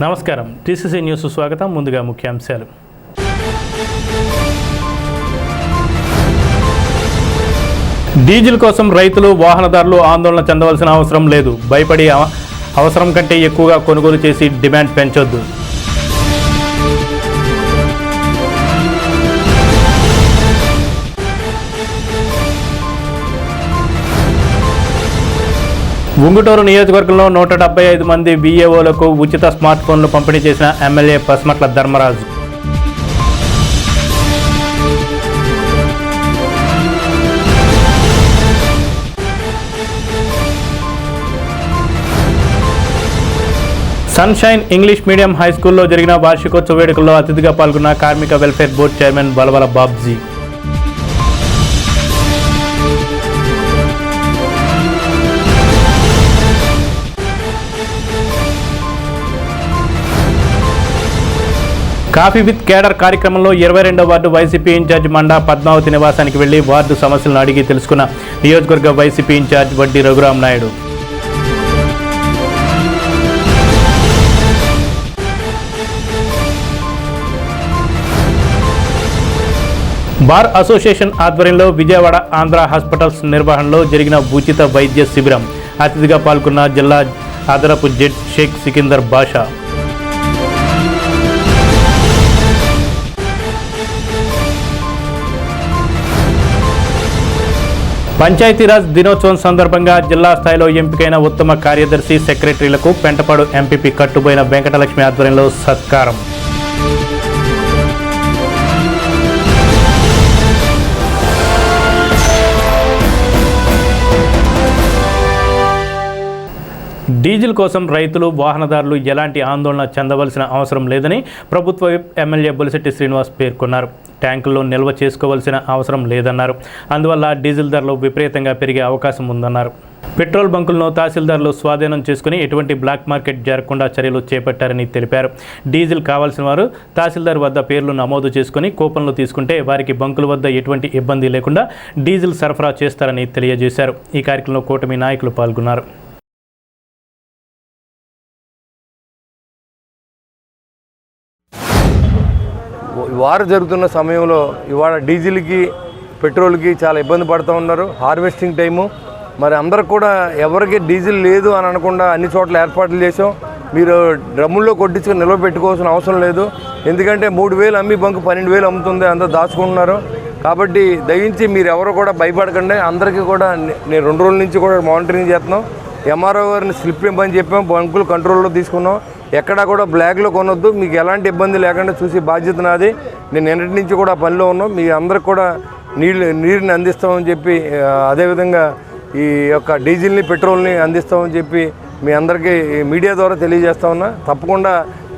నమస్కారం, TCC news స్వాగతం. ముందుగా ముఖ్యాంశాలు. డీజిల్ కోసం రైతులు, వాహనదారులు ఆందోళన చెందవలసిన అవసరం లేదు. భయపడి అవసరం కంటే ఎక్కువగా కొనుగోలు చేసి డిమాండ్ పెంచొద్దు. ఉంగుటూరు నియోజకవర్గంలో 175 మంది వీఏఓలకు ఉచిత స్మార్ట్ ఫోన్లు పంపిణీ చేసిన MLA Pasmatla Dharmaraju. Sunshine English medium high స్కూల్లో జరిగిన వార్షికోత్సవ వేడుకల్లో అతిథిగా పాల్గొన్న కార్మిక welfare board chairman Balavala Babji. Coffee with cadre కార్యక్రమంలో 22వ ward YCP in charge Manda Padmavathi నివాసానికి వెళ్లి వార్డు సమస్యలను అడిగి తెలుసుకున్న నియోజకవర్గ వైసీపీ ఇన్ఛార్జ్ వడ్డీ రఘురామ్ నాయుడు. బార్ అసోసియేషన్ ఆధ్వర్యంలో విజయవాడ ఆంధ్ర హాస్పిటల్స్ నిర్వహణలో జరిగిన ఉచిత వైద్య శిబిరం. అతిథిగా పాల్గొన్న జిల్లా అదనపు జడ్జి షేక్ సికిందర్ బాషా. పంచాయతీరాజ్ దినోత్సవం సందర్భంగా జిల్లా స్థాయిలో ఎంపికైన ఉత్తమ కార్యదర్శి, సెక్రటరీలకు పెంటపాడు ఎంపీపీ కట్టుబోయిన వెంకటలక్ష్మి ఆధ్వర్యంలో సత్కారం. డీజిల్ కోసం రైతులు, వాహనదారులు ఎలాంటి ఆందోళన చెందవలసిన అవసరం లేదని ప్రభుత్వ ఎమ్మెల్యే బొలిశెట్టి శ్రీనివాస్ పేర్కొన్నారు. ట్యాంకుల్లో నిల్వ చేసుకోవాల్సిన అవసరం లేదన్నారు. అందువల్ల డీజిల్ ధరలు విపరీతంగా పెరిగే అవకాశం ఉందన్నారు. పెట్రోల్ బంకులను తహసీల్దార్లు స్వాధీనం చేసుకుని ఎటువంటి బ్లాక్ మార్కెట్ జరగకుండా చర్యలు చేపట్టారని తెలిపారు. డీజిల్ కావాల్సిన వారు తహసీల్దార్ వద్ద పేర్లు నమోదు చేసుకుని కూపన్లు తీసుకుంటే వారికి బంకుల వద్ద ఎటువంటి ఇబ్బంది లేకుండా డీజిల్ సరఫరా చేస్తారని తెలియజేశారు. ఈ కార్యక్రమంలో కూటమి నాయకులు పాల్గొన్నారు. వారు జరుగుతున్న సమయంలో ఇవాళ డీజిల్కి, పెట్రోల్కి చాలా ఇబ్బంది పడుతూ ఉన్నారు. హార్వెస్టింగ్ టైము, మరి అందరికి కూడా ఎవరికి డీజిల్ లేదు అని అనకుండా అన్ని చోట్ల ఏర్పాట్లు చేసాం. మీరు డ్రమ్ముల్లో కొట్టించుకొని నిల్వ పెట్టుకోవాల్సిన అవసరం లేదు. ఎందుకంటే 3,000 అమ్మి బంకు 12,000 అమ్ముతుంది, అందరూ దాచుకుంటున్నారు. కాబట్టి దయించి మీరు ఎవరు కూడా భయపడకండి. అందరికీ కూడా నేను 2 రోజుల నుంచి కూడా మానిటరింగ్ చేస్తున్నాం. ఎంఆర్ఓ గారిని స్లిప్ ఇవ్వమని చెప్పాం, బంకులు కంట్రోల్లో తీసుకున్నాం. ఎక్కడా కూడా బ్లాక్లో కొనొద్దు, మీకు ఎలాంటి ఇబ్బంది లేకుండా చూసి బాధ్యత నాది. నేను నిన్నటి నుంచి కూడా పనిలో ఉన్నాం. మీ అందరికి కూడా నీరుని అందిస్తామని చెప్పి, అదేవిధంగా ఈ యొక్క డీజిల్ని, పెట్రోల్ని అందిస్తామని చెప్పి మీ అందరికీ మీడియా ద్వారా తెలియజేస్తా ఉన్నా. తప్పకుండా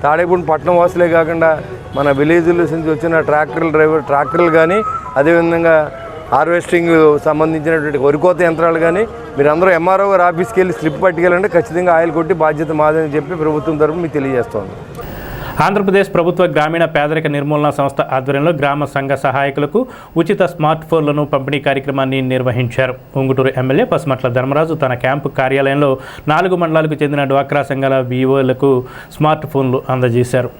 తాడేపూడి పట్టణం వాసులే కాకుండా మన విలేజ్ల నుంచి వచ్చిన ట్రాక్టర్లు కానీ, అదేవిధంగా హార్వెస్టింగ్ సంబంధించినటువంటి వరికోత యంత్రాలు కానీ మీరందరూ ఎంఆర్ఓ గారు ఆఫీస్కి వెళ్ళి స్లిప్ పట్టుకెళ్ళండి. ఖచ్చితంగా ఆయిల్ కొట్టి బాధ్యత మాదని చెప్పి ప్రభుత్వం తరఫున మీకు తెలియజేస్తోంది. ఆంధ్రప్రదేశ్ ప్రభుత్వ గ్రామీణ పేదరిక నిర్మూలన సంస్థ ఆధ్వర్యంలో గ్రామ సంఘ సహాయకులకు ఉచిత స్మార్ట్ ఫోన్లను పంపిణీ కార్యక్రమాన్ని నిర్వహించారు. ఉంగుటూరు ఎమ్మెల్యే పస్మట్ల ధర్మరాజు తన క్యాంపు కార్యాలయంలో 4 మండలాలకు చెందిన డ్వాక్రా సంఘాల వీఓలకు స్మార్ట్ ఫోన్లు అందజేశారు.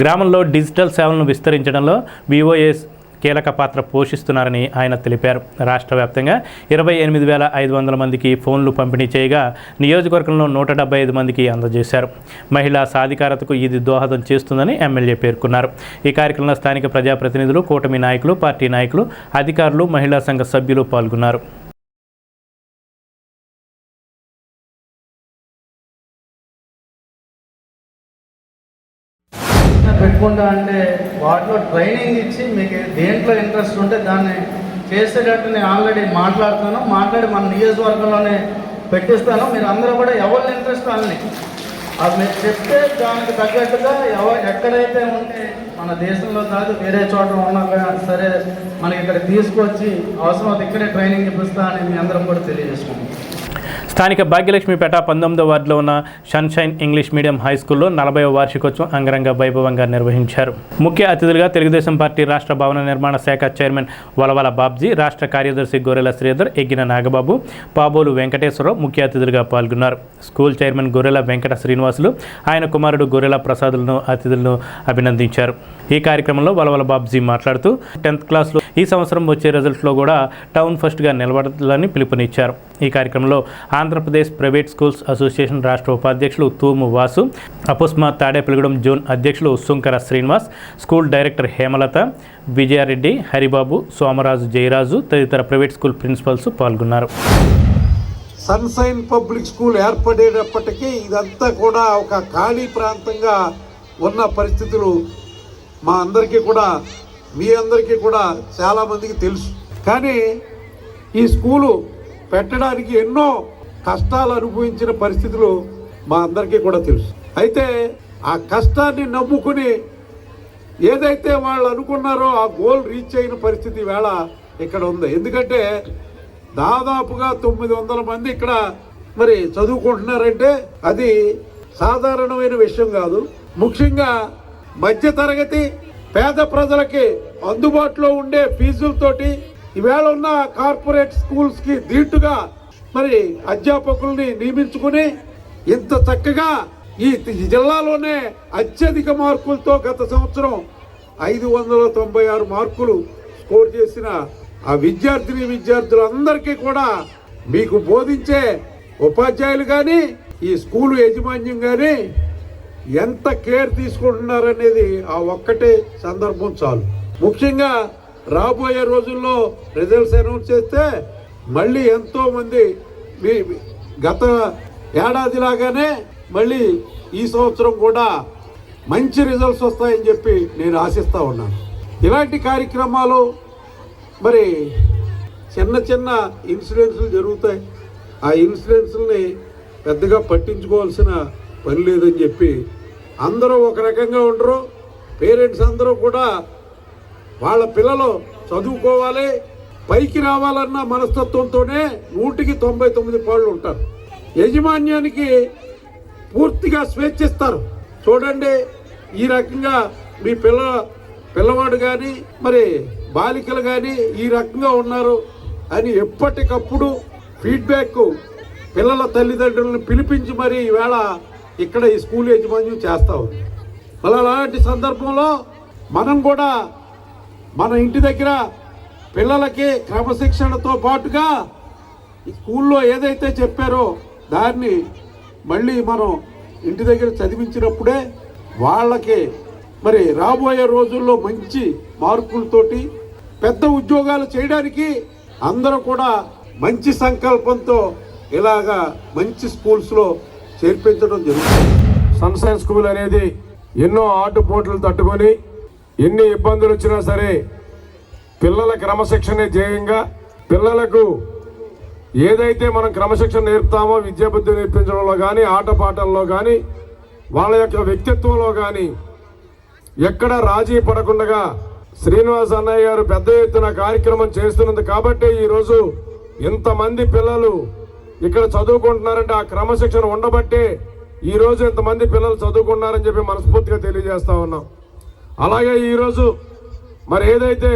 గ్రామంలో డిజిటల్ సేవలను విస్తరించడంలో వీఓఎస్ కీలక పాత్ర పోషిస్తున్నారని ఆయన తెలిపారు. రాష్ట్ర వ్యాప్తంగా 28,500 మందికి ఫోన్లు పంపిణీ చేయగా నియోజకవర్గంలో 175 మందికి అందజేశారు. మహిళా సాధికారతకు ఇది దోహదం చేస్తుందని ఎమ్మెల్యే పేర్కొన్నారు. ఈ కార్యక్రమంలో స్థానిక ప్రజాప్రతినిధులు, కూటమి నాయకులు, పార్టీ నాయకులు, అధికారులు, మహిళా సంఘ సభ్యులు పాల్గొన్నారు. పెట్టుకుంటా అంటే వాటిలో ట్రైనింగ్ ఇచ్చి మీకు దేంట్లో ఇంట్రెస్ట్ ఉంటే దాన్ని చేసేటట్టు నేను ఆల్రెడీ మాట్లాడి మన నియోజకవర్గంలోనే పెట్టిస్తాను. మీరు అందరూ కూడా ఎవరి ఇంట్రెస్ట్ వాళ్ళని అది మీరు చెప్తే దానికి తగ్గట్టుగా ఎక్కడైతే ఉంటే మన దేశంలో కాదు వేరే చోట ఉన్నా సరే మనకి ఇక్కడ తీసుకొచ్చి అవసరం ఇక్కడే ట్రైనింగ్ ఇప్పిస్తా అని మీ అందరం కూడా తెలియజేసుకుంటాం. స్థానిక భాగ్యలక్ష్మిపేట 19వ వార్డులో ఉన్న సన్షైన్ ఇంగ్లీష్ మీడియం హై స్కూల్లో 40వ వార్షికోత్సవం అంగరంగ వైభవంగా నిర్వహించారు. ముఖ్య అతిథులుగా తెలుగుదేశం పార్టీ రాష్ట్ర భవన నిర్మాణ శాఖ చైర్మన్ వలవల బాబ్జీ, రాష్ట్ర కార్యదర్శి గొర్రెల శ్రీధర్, ఎగ్గిన నాగబాబు, పాబోలు వెంకటేశ్వరరావు ముఖ్య అతిథులుగా పాల్గొన్నారు. స్కూల్ చైర్మన్ గొర్రెల వెంకట శ్రీనివాసులు, ఆయన కుమారుడు గొర్రెల ప్రసాదులను అతిథులను అభినందించారు. ఈ కార్యక్రమంలో వలవల బాబ్జీ మాట్లాడుతూ 10th క్లాస్లో ఈ సంవత్సరం వచ్చే రిజల్ట్స్లో కూడా టౌన్ ఫస్ట్గా నిలబడాలని పిలుపునిచ్చారు. ఈ కార్యక్రమంలో ఆంధ్రప్రదేశ్ ప్రైవేట్ స్కూల్స్ అసోసియేషన్ రాష్ట్ర ఉపాధ్యక్షులు తూము వాసు, అపుస్మా తాడేపల్లిగూడెం జోన్ అధ్యక్షులు సుంకర శ్రీనివాస్, స్కూల్ డైరెక్టర్ హేమలత, విజయారెడ్డి, హరిబాబు, సోమరాజు, జయరాజు తదితర ప్రైవేట్ స్కూల్ ప్రిన్సిపల్స్ పాల్గొన్నారు. సన్షైన్ పబ్లిక్ స్కూల్ ఏర్పడేటప్పటికీ ఇదంతా కూడా ఒక ఖాళీ ప్రాంతంగా ఉన్న పరిస్థితులు మా అందరికీ కూడా, మీ అందరికీ కూడా చాలామందికి తెలుసు. కానీ ఈ స్కూలు పెట్టడానికి ఎన్నో కష్టాలు అనుభవించిన పరిస్థితులు మా అందరికీ కూడా తెలుసు. అయితే ఆ కష్టాన్ని నమ్ముకుని ఏదైతే వాళ్ళు అనుకున్నారో ఆ గోల్ రీచ్ అయిన పరిస్థితి వేళ ఇక్కడ ఉంది. ఎందుకంటే దాదాపుగా 900 మంది ఇక్కడ మరి చదువుకుంటున్నారంటే అది సాధారణమైన విషయం కాదు. ముఖ్యంగా మధ్యతరగతి పేద ప్రజలకి అందుబాటులో ఉండే ఫీజులతోటి ఈవేళ ఉన్న కార్పొరేట్ స్కూల్స్కి దీటుగా మరి అధ్యాపకుల్ని నియమించుకుని ఇంత చక్కగా ఈ జిల్లాలోనే అత్యధిక మార్కులతో గత సంవత్సరం 596 మార్కులు స్కోర్ చేసిన ఆ విద్యార్థులందరికీ కూడా మీకు బోధించే ఉపాధ్యాయులు కానీ ఈ స్కూలు యాజమాన్యం కానీ ఎంత కేర్ తీసుకుంటున్నారనేది ఆ ఒక్కటే సందర్భం చాలు. ముఖ్యంగా రాబోయే రోజుల్లో రిజల్ట్స్ అనౌన్స్ చేస్తే మళ్ళీ ఎంతోమంది గత ఏడాది లాగానే మళ్ళీ ఈ సంవత్సరం కూడా మంచి రిజల్ట్స్ వస్తాయని చెప్పి నేను ఆశిస్తూ ఉన్నాను. ఇలాంటి కార్యక్రమాలు మరి చిన్న చిన్న ఇన్సిడెంట్స్లు జరుగుతాయి. ఆ ఇన్సిడెంట్స్ని పెద్దగా పట్టించుకోవాల్సిన పని లేదని చెప్పి అందరూ ఒక రకంగా ఉండరు. పేరెంట్స్ అందరూ కూడా వాళ్ళ పిల్లలు చదువుకోవాలి, పైకి రావాలన్న మనస్తత్వంతోనే 199 పాళ్ళు ఉంటారు. యాజమాన్యానికి పూర్తిగా స్వేచ్ఛిస్తారు. చూడండి, ఈ రకంగా మీ పిల్లవాడు కానీ మరి బాలికలు కానీ ఈ రకంగా ఉన్నారు అని ఎప్పటికప్పుడు ఫీడ్బ్యాక్ పిల్లల తల్లిదండ్రులను పిలిపించి మరి ఈవేళ ఇక్కడ ఈ స్కూల్ యాజమాన్యం చేస్తూ ఉంది. మళ్ళీ అలాంటి సందర్భంలో మనం కూడా మన ఇంటి దగ్గర పిల్లలకి క్రమశిక్షణతో పాటుగా ఈ స్కూల్లో ఏదైతే చెప్పారో దాన్ని మళ్ళీ మనం ఇంటి దగ్గర చదివించినప్పుడే వాళ్ళకి మరి రాబోయే రోజుల్లో మంచి మార్కులతోటి పెద్ద ఉద్యోగాలు చేయడానికి అందరూ కూడా మంచి సంకల్పంతో ఇలాగా మంచి స్కూల్స్లో చేర్పించడం జరుగుతుంది. సన్షైన్ స్కూల్ అనేది ఎన్నో ఆటుపోట్లు తట్టుకొని ఎన్ని ఇబ్బందులు వచ్చినా సరే పిల్లల క్రమశిక్షణే ధ్యేయంగా, పిల్లలకు ఏదైతే మనం క్రమశిక్షణ నేర్పుతామో విద్యాబుద్ధి నేర్పించడంలో కానీ, ఆటపాటల్లో కానీ, వాళ్ళ యొక్క వ్యక్తిత్వంలో కానీ ఎక్కడ రాజీ పడకుండా శ్రీనివాస్ అన్నయ్య గారు పెద్ద ఎత్తున కార్యక్రమం చేస్తున్నది కాబట్టి ఈరోజు ఇంతమంది పిల్లలు ఇక్కడ చదువుకుంటున్నారంటే ఆ క్రమశిక్షణ ఉండబట్టే ఈరోజు ఇంతమంది పిల్లలు చదువుకున్నారని చెప్పి మనస్ఫూర్తిగా తెలియజేస్తా ఉన్నాం. అలాగే ఈరోజు మరి ఏదైతే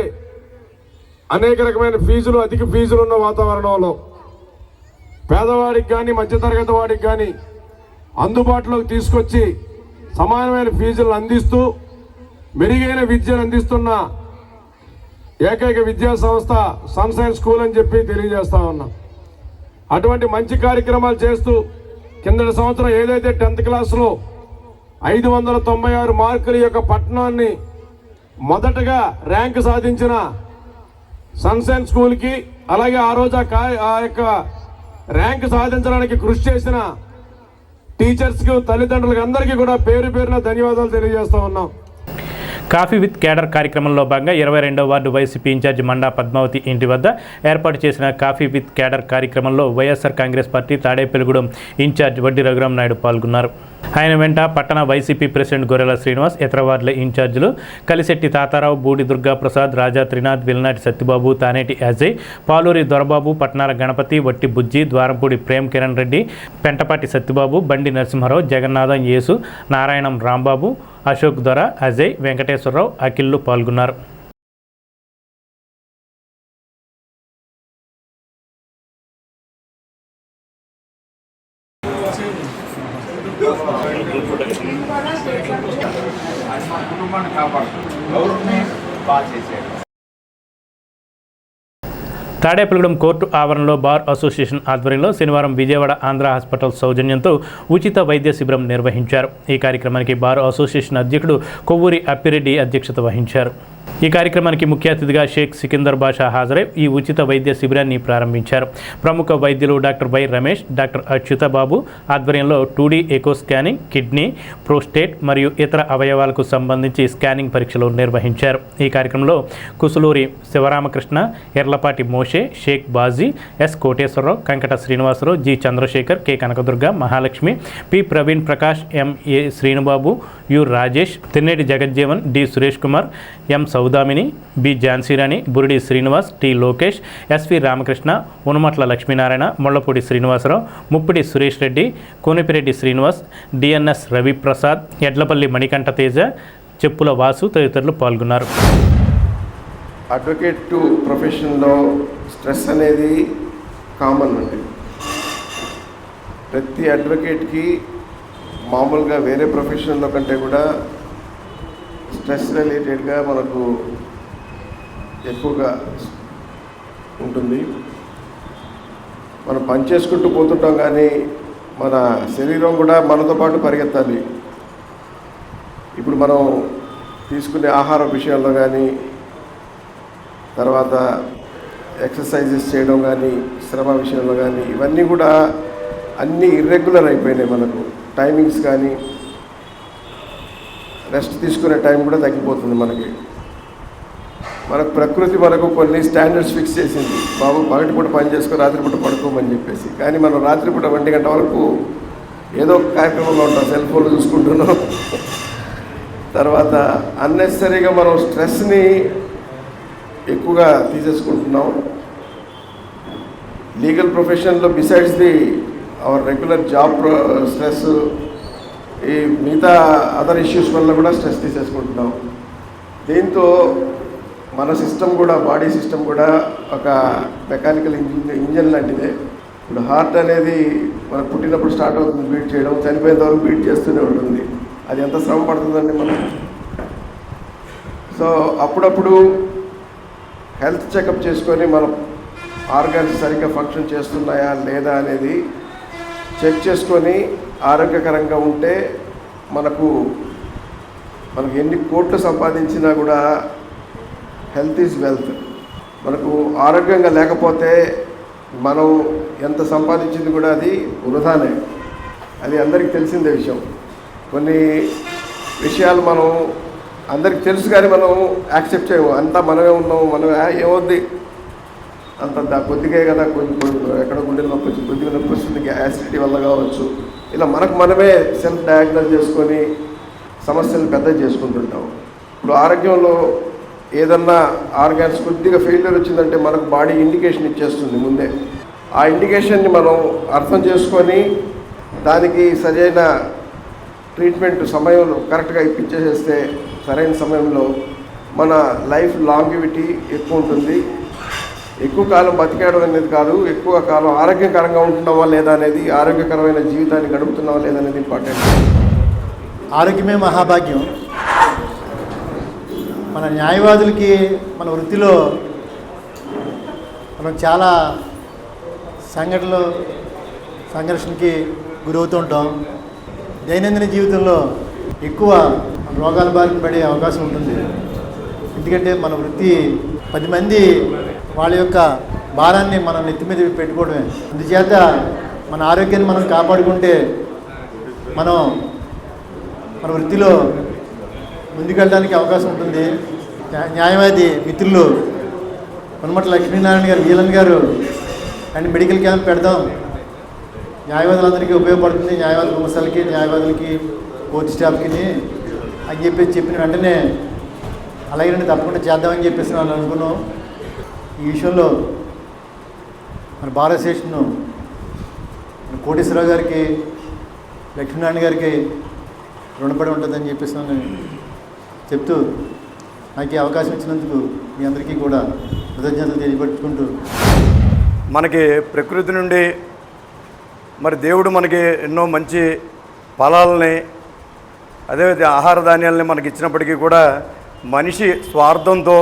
అనేక రకమైన ఫీజులు, అధిక ఫీజులు ఉన్న వాతావరణంలో పేదవాడికి కానీ మధ్యతరగతి వాడికి కానీ అందుబాటులోకి తీసుకొచ్చి సమానమైన ఫీజులను అందిస్తూ మెరుగైన విద్యను అందిస్తున్న ఏకైక విద్యా సంస్థ సన్షైన్ స్కూల్ అని చెప్పి తెలియజేస్తా ఉన్నాం. అటువంటి మంచి కార్యక్రమాలు చేస్తూ కిందటి సంవత్సరం ఏదైతే 10th క్లాస్లో 596 మార్కుల యొక్క పట్టణాన్ని మొదటగా ర్యాంకు సాధించిన సన్షైన్ స్కూల్కి, అలాగే ఆ రోజు ఆ యొక్క ర్యాంకు సాధించడానికి కృషి చేసిన టీచర్స్కి, తల్లిదండ్రులకి అందరికీ కూడా పేరు పేరున ధన్యవాదాలు తెలియజేస్తూ ఉన్నాం. కాఫీ విత్ కేడర్ కార్యక్రమంలో భాగంగా 22వ ward YCP in charge Manda Padmavathi ఇంటి వద్ద ఏర్పాటు చేసిన కాఫీ విత్ కేడర్ కార్యక్రమంలో వైఎస్ఆర్ కాంగ్రెస్ పార్టీ తాడేపల్లిగూడెం ఇన్ఛార్జ్ వడ్డీ రఘురాం నాయుడు పాల్గొన్నారు. ఆయన వెంట పట్టణ వైసీపీ ప్రెసిడెంట్ గొర్రెల శ్రీనివాస్, ఇతర వార్డుల ఇన్ఛార్జీలు కలిశెట్టి తాతారావు, బూడి దుర్గాప్రసాద్, రాజా త్రినాథ్, విల్నాటి సత్యబాబు, తానేటి అజయ్, పాలూరి దొరబాబు, పట్నాల గణపతి, వట్టి బుజ్జి, ద్వారంపూడి ప్రేమ్ కిరణ్ రెడ్డి, పెంటపాటి సత్యబాబు, బండి నరసింహారావు, జగన్నాథం యేసు, నారాయణం రాంబాబు, అశోక్ దొర, అజయ్, వెంకటేశ్వరరావు, అఖిల్లు పాల్గొన్నారు. తాడేపల్లిగూడెం కోర్టు ఆవరణలో బార్ అసోసియేషన్ ఆధ్వర్యంలో శనివారం విజయవాడ ఆంధ్ర హాస్పిటల్ సౌజన్యంతో ఉచిత వైద్య శిబిరం నిర్వహించారు. ఈ కార్యక్రమానికి బార్ అసోసియేషన్ అధ్యక్షుడు కొవ్వూరి అప్పిరెడ్డి అధ్యక్షత వహించారు. ఈ కార్యక్రమానికి ముఖ్య అతిథిగా షేక్ సికిందర్ బాషా హాజరై ఈ ఉచిత వైద్య శిబిరాన్ని ప్రారంభించారు. ప్రముఖ వైద్యులు doctor Y Ramesh, doctor Achyuta Babu ఆధ్వర్యంలో 2D echo scanning, kidney, prostate మరియు ఇతర అవయవాలకు సంబంధించి స్కానింగ్ పరీక్షలు నిర్వహించారు. ఈ కార్యక్రమంలో Kusuluri Sivaramakrishna, Erlapati Moshe, Shaik Baji, S Koteswararao, Kankata Srinivasarao, G Chandrasekhar, K Kanakadurga, Mahalakshmi, P Praveen Prakash, M A Srinubabu, U Rajesh, Tinneti Jagjivan, D Suresh Kumar, M Saudamini, B Jhansirani, Buridi Srinivas, T Lokesh, SV Ramakrishna, Unumatla Lakshminarayana, Mullapudi Srinivasarao, Muppidi Suresh Reddy, Konireddy Srinivas, DNS Raviprasad, Edlapalli Manikanta Teja, Cheppula Vasu తదితరులు పాల్గొన్నారు. అడ్వకేట్ ప్రొఫెషన్లో స్ట్రెస్ అనేది కామన్ అండి. ప్రతి అడ్వకేట్కి మామూలుగా వేరే ప్రొఫెషన్లో కంటే కూడా స్ట్రెస్ రిలేటెడ్గా మనకు ఎక్కువగా ఉంటుంది. మనం పని చేసుకుంటూ పోతుంటాం, కానీ మన శరీరం కూడా మనతో పాటు పరిగెత్తాలి. ఇప్పుడు మనం తీసుకునే ఆహార విషయాల్లో కానీ, తర్వాత ఎక్సర్సైజెస్ చేయడం కానీ, శ్రమ విషయంలో కానీ, ఇవన్నీ కూడా అన్నీ ఇర్రెగ్యులర్ అయిపోయినాయి. మనకు టైమింగ్స్ కానీ, రెస్ట్ తీసుకునే టైం కూడా తగ్గిపోతుంది. మనకు ప్రకృతి మనకు కొన్ని స్టాండర్డ్స్ ఫిక్స్ చేసింది. బాబు పగటిపూట పని చేసుకుని రాత్రిపూట పడుకోమని చెప్పేసి. కానీ మనం రాత్రిపూట 1 గంట వరకు ఏదో ఒక కార్యక్రమంలో ఉంటాం, సెల్ ఫోన్లు చూసుకుంటున్నాం. తర్వాత అన్నెసరీగా మనం స్ట్రెస్ని ఎక్కువగా తీసేసుకుంటున్నాం. లీగల్ ప్రొఫెషన్లో besides our regular job stress, ఈ మిగతా అదర్ ఇష్యూస్ వల్ల కూడా స్ట్రెస్ తీసేసుకుంటున్నాం. దీంతో మన సిస్టమ్ కూడా, బాడీ సిస్టమ్ కూడా ఒక మెకానికల్ ఇంజన్ లాంటిదే. ఇప్పుడు హార్ట్ అనేది మనకు పుట్టినప్పుడు స్టార్ట్ అవుతుంది బీట్ చేయడం, చనిపోయేంత వరకు బీట్ చేస్తూనే ఉంటుంది. అది ఎంత శ్రమ పడుతుందండి మనం. సో అప్పుడప్పుడు హెల్త్ చెకప్ చేసుకొని మన ఆర్గాన్స్ సరిగ్గా ఫంక్షన్ చేస్తున్నాయా లేదా అనేది చెక్ చేసుకొని ఆరోగ్యకరంగా ఉంటే మనకు ఎన్ని కోట్లు సంపాదించినా కూడా హెల్త్ ఈజ్ వెల్త్. మనకు ఆరోగ్యంగా లేకపోతే మనం ఎంత సంపాదించింది కూడా అది వృధానే. అది అందరికీ తెలిసిందే విషయం. కొన్ని విషయాలు మనం అందరికీ తెలుసు కానీ మనం యాక్సెప్ట్ చేయము. అంతా మనమే ఉన్నాము, మనం ఏమవుద్ది అంత కొద్దిగా కదా, కొంచెం ఎక్కడ గుండె నొప్పి వచ్చి కొద్దిగా నొప్పి వస్తుంది, యాసిడిటీ వల్ల కావచ్చు. ఇలా మనమే సెల్ఫ్ డయాగ్నోస్ చేసుకొని సమస్యలు పెద్ద చేసుకుంటుంటాం. ఇప్పుడు ఆరోగ్యంలో ఏదన్నా ఆర్గాన్స్ కొద్దిగా ఫెయిల్యూర్ వచ్చిందంటే మనకు బాడీ ఇండికేషన్ ఇచ్చేస్తుంది ముందే. ఆ ఇండికేషన్ని మనం అర్థం చేసుకొని దానికి సరైన ట్రీట్మెంట్ సమయంలో కరెక్ట్గా ఇప్పించేసేస్తే సరైన సమయంలో మన లైఫ్ లాంగివిటీ ఎక్కువ ఉంటుంది. ఎక్కువ కాలం బతికేయడం అనేది కాదు, ఎక్కువ కాలం ఆరోగ్యకరంగా ఉంటున్నావా లేదా అనేది, ఆరోగ్యకరమైన జీవితాన్ని గడుపుతున్నావా లేదా అనేది ఇంపార్టెంట్. ఆరోగ్యమే మహాభాగ్యం. మన న్యాయవాదులకి మన వృత్తిలో మనం చాలా సంఘర్షణకి గురవుతూ ఉంటాం. దైనందిన జీవితంలో ఎక్కువ రోగాల బారిన పడే అవకాశం ఉంటుంది. ఎందుకంటే మన వృత్తి 10 మంది వాళ్ళ యొక్క భారాన్ని మనం నెత్తి మీద పెట్టుకోవడమే. అందుచేత మన ఆరోగ్యాన్ని మనం కాపాడుకుంటే మనం మన వృత్తిలో ముందుకెళ్ళడానికి అవకాశం ఉంటుంది. న్యాయవాది మిత్రులు కొనమట్ల లక్ష్మీనారాయణ గారు, వీలన్ గారు అండ్ మెడికల్ క్యాంప్ పెడదాం, న్యాయవాదులందరికీ ఉపయోగపడుతుంది, న్యాయవాదుల సమస్యలకి, న్యాయవాదులకి, కోర్టు స్టాఫ్కి అని చెప్పిన వెంటనే అలాగే తప్పకుండా చేద్దామని చెప్పేసి వాళ్ళు అనుకున్నాం. ఈ విషయంలో మన బార్ అసోసియేషన్ మన కోటేశ్వరరావు గారికి, లక్ష్మీనారాయణ గారికి రుణపడి ఉంటుందని చెప్పేసి చెప్తూ నాకు ఈ అవకాశం ఇచ్చినందుకు మీ అందరికీ కూడా కృతజ్ఞతలు తెలియపరుచుకుంటూ, మనకి ప్రకృతి నుండి మరి దేవుడు మనకి ఎన్నో మంచి ఫలాలని అదే ఆహార ధాన్యాలని మనకి ఇచ్చినప్పటికీ కూడా మనిషి స్వార్థంతో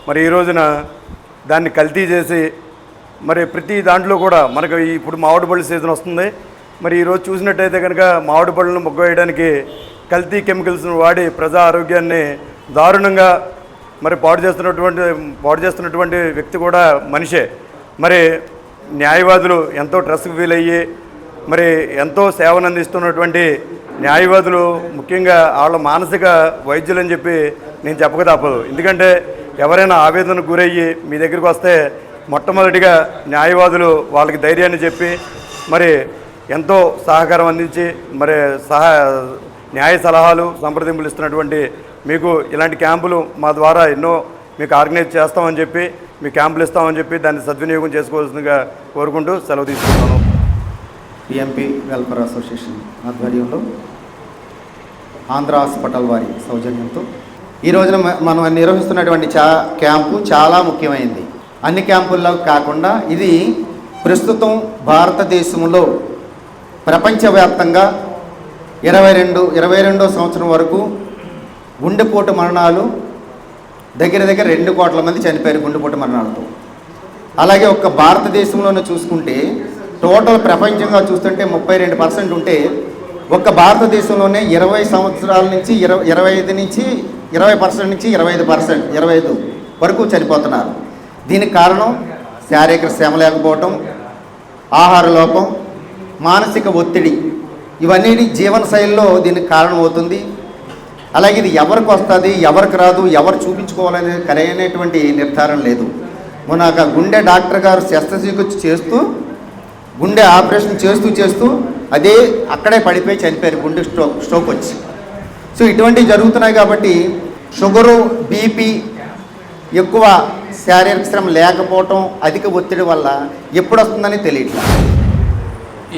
మరి ఈ రోజున దాన్ని కల్తీ చేసి మరి ప్రతి దాంట్లో కూడా మనకు ఇప్పుడు మామిడి పళ్ళు సీజన్ వస్తుంది. మరి ఈరోజు చూసినట్టయితే కనుక మామిడి పళ్ళను మొగ్గ వేయడానికి కల్తీ కెమికల్స్ను వాడి ప్రజా ఆరోగ్యాన్ని దారుణంగా మరి పాడు చేస్తున్నటువంటి వ్యక్తి కూడా మనిషే. మరి న్యాయవాదులు ఎంతో స్ట్రెస్కి ఫీల్ అయ్యి మరి ఎంతో సేవను అందిస్తున్నటువంటి న్యాయవాదులు ముఖ్యంగా వాళ్ళ మానసిక వైద్యులు అని చెప్పి నేను చెప్పక తప్పదు. ఎందుకంటే ఎవరైనా ఆవేదనకు గురయ్యి మీ దగ్గరికి వస్తే మొట్టమొదటిగా న్యాయవాదులు వాళ్ళకి ధైర్యాన్ని చెప్పి మరి ఎంతో సహకారం అందించి మరి న్యాయ సలహాలు సంప్రదింపులు ఇస్తున్నటువంటి మీకు ఇలాంటి క్యాంపులు మా ద్వారా ఎన్నో మీకు ఆర్గనైజ్ చేస్తామని చెప్పి మీ క్యాంపులు ఇస్తామని చెప్పి దాన్ని సద్వినియోగం చేసుకోవాల్సిందిగా కోరుకుంటూ సెలవు తీసుకుంటాను. పిఎంపి వెల్ఫేర్ అసోసియేషన్ ఆధ్వర్యంలో ఆంధ్ర హాస్పిటల్ వారి సౌజన్యంతో ఈ రోజున మనం నిర్వహిస్తున్నటువంటి క్యాంపు చాలా ముఖ్యమైనది. అన్ని క్యాంపుల్లో కాకుండా ఇది ప్రస్తుతం భారతదేశంలో ప్రపంచవ్యాప్తంగా 22వ సంవత్సరం వరకు గుండెపోటు మరణాలు దగ్గర 2 కోట్ల మంది చనిపోయారు గుండెపోటు మరణాలతో. అలాగే ఒక్క భారతదేశంలోనే చూసుకుంటే టోటల్ ప్రపంచంగా చూస్తుంటే 32% ఉంటే ఒక్క భారతదేశంలోనే 20 సంవత్సరాల నుంచి 25% నుంచి 25 వరకు చనిపోతున్నారు. దీనికి కారణం శారీరక శ్రమ లేకపోవటం, ఆహార లోపం, మానసిక ఒత్తిడి, ఇవన్నీ జీవన శైలిలో దీనికి కారణం అవుతుంది. అలాగే ఇది ఎవరికి వస్తుంది, ఎవరికి రాదు, ఎవరు చూపించుకోవాలనే సరైనటువంటి నిర్ధారణ లేదు. మొన్న గుండె డాక్టర్ గారు శస్త్రచికిత్స చేస్తూ గుండె ఆపరేషన్ చేస్తూ అదే అక్కడే పడిపోయి చనిపోయారు, గుండె స్ట్రోక్ వచ్చి. సో ఇటువంటివి జరుగుతున్నాయి కాబట్టి షుగరు, బీపీ, ఎక్కువ శారీరక శ్రమ లేకపోవటం, అధిక ఒత్తిడి వల్ల ఎప్పుడు వస్తుందని తెలియట్లేదు.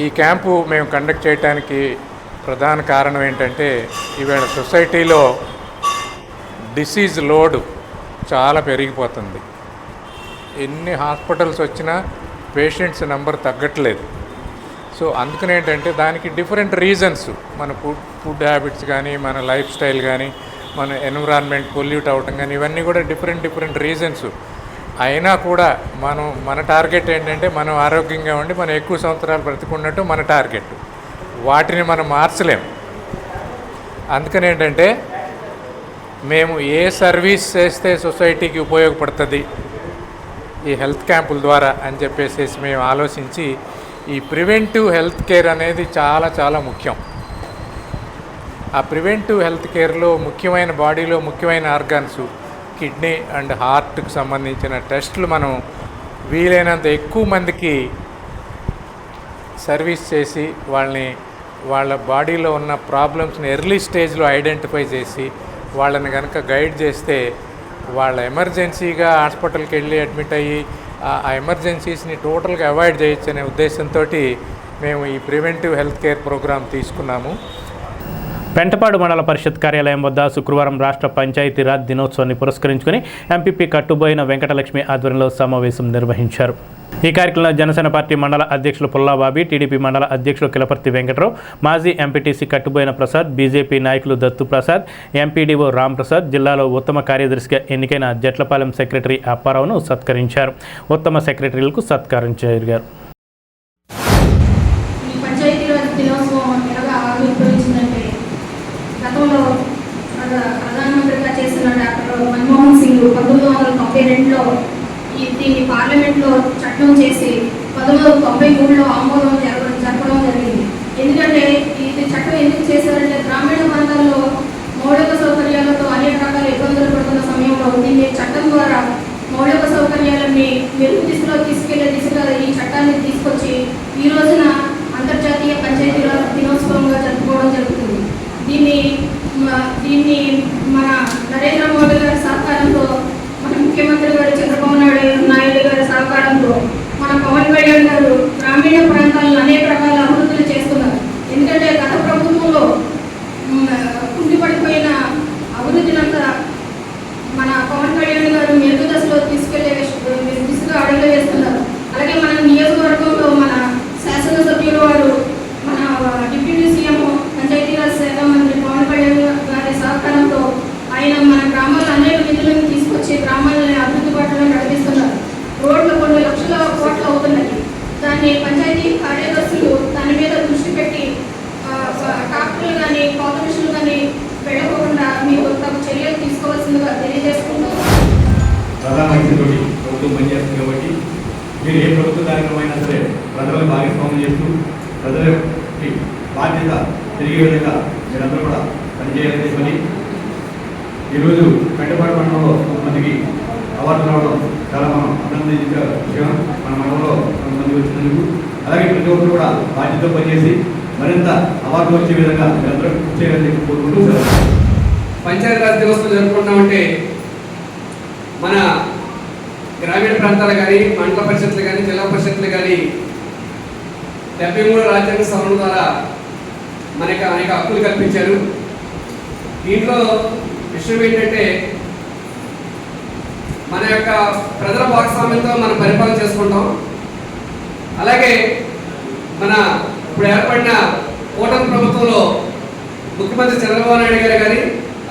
ఈ క్యాంపు మేము కండక్ట్ చేయడానికి ప్రధాన కారణం ఏంటంటే ఈవేళ సొసైటీలో డిసీజ్ లోడ్ చాలా పెరిగిపోతుంది. ఎన్ని హాస్పిటల్స్ వచ్చినా పేషెంట్స్ నెంబర్ తగ్గట్లేదు. సో అందుకని ఏంటంటే దానికి డిఫరెంట్ రీజన్స్, మన ఫుడ్ హ్యాబిట్స్ కానీ, మన లైఫ్ స్టైల్ కానీ, మన ఎన్విరాన్మెంట్ పొల్యూట్ అవ్వటం కానీ, ఇవన్నీ కూడా డిఫరెంట్ రీజన్స్. అయినా కూడా మన టార్గెట్ ఏంటంటే మనం ఆరోగ్యంగా ఉండి మనం ఎక్కువ సంవత్సరాలు బ్రతికున్నట్టు మన టార్గెట్. వాటిని మనం మార్చలేం. అందుకని ఏంటంటే మేము ఏ సర్వీస్ చేస్తే సొసైటీకి ఉపయోగపడుతుంది ఈ హెల్త్ క్యాంపుల ద్వారా అని చెప్పేసి మేము ఆలోచించి ఈ ప్రివెంటివ్ హెల్త్ కేర్ అనేది చాలా ముఖ్యం. ఆ ప్రివెంటివ్ హెల్త్ కేర్లో ముఖ్యమైన బాడీలో ముఖ్యమైన ఆర్గాన్స్ కిడ్నీ అండ్ హార్ట్కి సంబంధించిన టెస్టులు మనం వీలైనంత ఎక్కువ మందికి సర్వీస్ చేసి వాళ్ళ బాడీలో ఉన్న ప్రాబ్లమ్స్ని ఎర్లీ స్టేజ్లో ఐడెంటిఫై చేసి వాళ్ళని కనుక గైడ్ చేస్తే వాళ్ళ ఎమర్జెన్సీగా హాస్పిటల్కి వెళ్ళి అడ్మిట్ అయ్యి ఆ ఎమర్జెన్సీస్ని టోటల్గా అవాయిడ్ చేయొచ్చు అనే ఉద్దేశంతో మేము ఈ ప్రివెంటివ్ హెల్త్ కేర్ ప్రోగ్రాం తీసుకున్నాము. పెంటపాడు మండల పరిషత్ కార్యాలయం వద్ద శుక్రవారం రాష్ట్ర పంచాయతీరాజ్ దినోత్సవాన్ని పురస్కరించుకుని ఎంపీపీ కట్టుబోయిన వెంకటలక్ష్మి ఆధ్వర్యంలో సమావేశం నిర్వహించారు. ఈ కార్యక్రమంలో జనసేన పార్టీ మండల అధ్యక్షులు పుల్లాబాబి, టీడీపీ మండల అధ్యక్షులు కిలపర్తి వెంకటరావు, మాజీ ఎంపీటీసీ కట్టుబోయిన ప్రసాద్, బీజేపీ నాయకులు దత్తు ప్రసాద్, ఎంపీడీఓ రామ్ ప్రసాద్, జిల్లాలో ఉత్తమ కార్యదర్శిగా ఎన్నికైన జట్లపాలెం సెక్రటరీ అప్పారావును సత్కరించారు. ఉత్తమ సెక్రటరీలకు సత్కారం జరిగారు. గతంలో ప్రధానమంత్రిగా చేసిన డాక్టర్ మన్మోహన్ సింగ్ 1992లో దీన్ని పార్లమెంట్లో చట్టం చేసి 1993లో ఆమోదం జరపడం జరిగింది. ఎందుకంటే ఇది చట్టం ఎందుకు చేశారంటే గ్రామీణ ప్రాంతాల్లో మౌలిక సౌకర్యాలతో అనేక ప్రధాన లక్ష్యంతో ప్రభుత్వం పనిచేస్తుంది కాబట్టి మీరు ఏ ప్రభుత్వ కార్యక్రమం అయినా సరే ప్రజలను భాగస్వామ్యం చేస్తూ ప్రజలకి బాధ్యత తిరిగే విధంగా మీరందరూ కూడా పనిచేయాలని చెప్పని ఈరోజు కట్టపాడు మండలంలో కొంతమందికి అవార్డు రావడం చాలా మనం అభినందించే విషయం. మన మండలంలో కొంతమంది వచ్చినందుకు అలాగే ప్రతి ఒక్కరు కూడా బాధ్యతతో పనిచేసి మరింత అవార్డు వచ్చే విధంగా మీరందరూ చేయాలని కోరుకుంటూ పంచాయతీరాజ్ దివసం జరుపుకుంటామంటే మన గ్రామీణ ప్రాంతాలు కానీ మండల పరిషత్లు కానీ జిల్లా పరిషత్లు కానీ 73 రాజ్యాంగ సవరణ ద్వారా మనకి అనేక హక్కులు కల్పించారు. దీంట్లో విషయం ఏంటంటే మన యొక్క ప్రజల భాగస్వామ్యంతో మనం పరిపాలన చేసుకుంటాం. అలాగే మన ఇప్పుడు ఏర్పడిన కూటమి ప్రభుత్వంలో ముఖ్యమంత్రి చంద్రబాబు నాయుడు గారు కానీ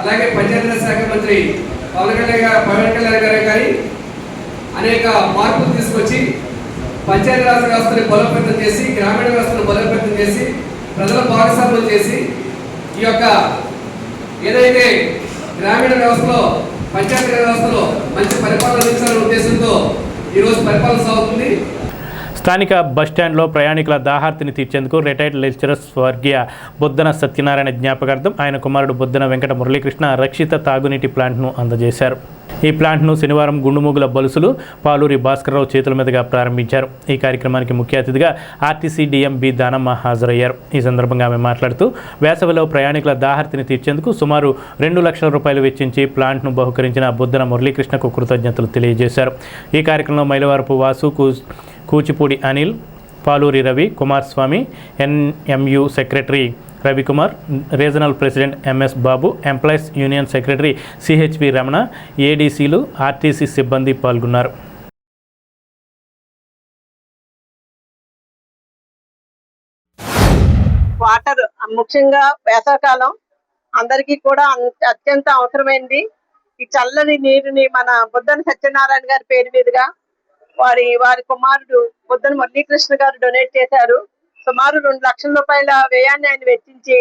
అలాగే పంచాయతీరాజ్ శాఖ మంత్రి పవన్ కళ్యాణ్ గారు కానీ అనేక మార్పులు తీసుకొచ్చి పంచాయతీరాజ్ వ్యవస్థని బలోపేతం చేసి గ్రామీణ వ్యవస్థను బలోపేతం చేసి ప్రజల భాగస్వామ్యం చేసి ఈ యొక్క ఏదైతే గ్రామీణ వ్యవస్థలో పంచాయతీ వ్యవస్థలో మంచి పరిపాలన అందించాలనే ఉద్దేశంతో ఈరోజు పరిపాలన సాగుతుంది. స్థానిక బస్టాండ్లో ప్రయాణికుల దాహార్తిని తీర్చేందుకు రిటైర్డ్ లెక్చరర్ స్వర్గీయ బొద్దన సత్యనారాయణ జ్ఞాపకార్థం ఆయన కుమారుడు బొద్దన వెంకట మురళీకృష్ణ రక్షిత తాగునీటి ప్లాంట్ను అందజేశారు. ఈ ప్లాంట్ను శనివారం గుండుమూగుల బలుసులు పాలూరి భాస్కర్రావు చేతుల మీదుగా ప్రారంభించారు. ఈ కార్యక్రమానికి ముఖ్య అతిథిగా ఆర్టీసీ డిఎం బి దానమ్మ హాజరయ్యారు. ఈ సందర్భంగా ఆమె మాట్లాడుతూ వేసవిలో ప్రయాణికుల దాహార్తిని తీర్చేందుకు సుమారు 2 లక్షల రూపాయలు వెచ్చించి ప్లాంట్ను బహుకరించిన బొద్దన మురళీకృష్ణకు కృతజ్ఞతలు తెలియజేశారు. ఈ కార్యక్రమంలో Mylavarapu Vasu, Kuchipudi Anil, Paluri Ravi, Kumaraswamy, NMU secretary Ravikumar, regional president MS Babu, employees union secretary CHV Ramana, ఏడీసీలు, ఆర్టీసీ సిబ్బంది పాల్గొన్నారు. వాటర్ ముఖ్యంగా వేసవికాలం అందరికీ కూడా అత్యంత అవసరమైంది. ఈ చల్లని నీరుని మన బొద్దన సత్యనారాయణ గారి పేరు మీదుగా వారి కుమారుడు బొద్దన మురళీకృష్ణ గారు డొనేట్ చేశారు. సుమారు 2 లక్షల రూపాయల వ్యయాన్ని ఆయన వెచ్చించి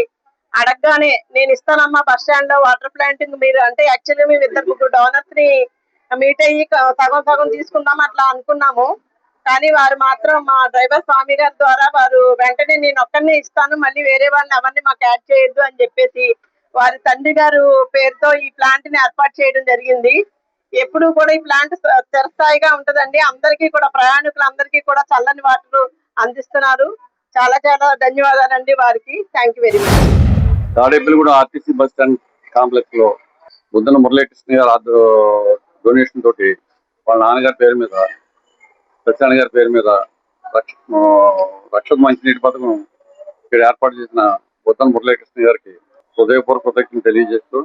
అడగగానే నేను ఇస్తానమ్మా బస్ స్టాండ్ లో వాటర్ ప్లాంటింగ్ మీరు అంటే యాక్చువల్లీ మేము 2-3 డోనర్స్ ని మీట్ అయ్యి సగం తీసుకుందాం అట్లా అనుకున్నాము. కానీ వారు మాత్రం మా డ్రైవర్ స్వామి గారి ద్వారా వారు వెంటనే నేను ఒక్కరినే ఇస్తాను మళ్ళీ వేరే వాళ్ళని ఎవరిని మాకు యాడ్ చేయొద్దు అని చెప్పేసి వారి తండ్రి గారు పేరుతో ఈ ప్లాంట్ ని ఏర్పాటు చేయడం జరిగింది. ఎప్పుడు కూడా ఈ ప్లాంట్ చిరస్థాయిగా ఉంటదండి. అందరికీ కూడా ప్రయాణికులందరికీ కూడా చల్లని వాటర్ అందిస్తున్నారు. చాలా చాలా ధన్యవాదాలండి వారికి. Thank you very much. తాడేపల్లిగూడ RTC bus stand complex లో బొద్దన మురళీకృష్ణ గారు డొనేషన్ తోటి వాళ్ళ నాన్నగారి పేరు మీద సత్యనారాయణ గారి పేరు మీద రక్షక మంచినీటి పథకం ఇక్కడ ఏర్పాటు చేసిన బొద్దన మురళీకృష్ణ గారికి హృదయపూర్వక కృతజ్ఞతలు తెలియజేస్తూ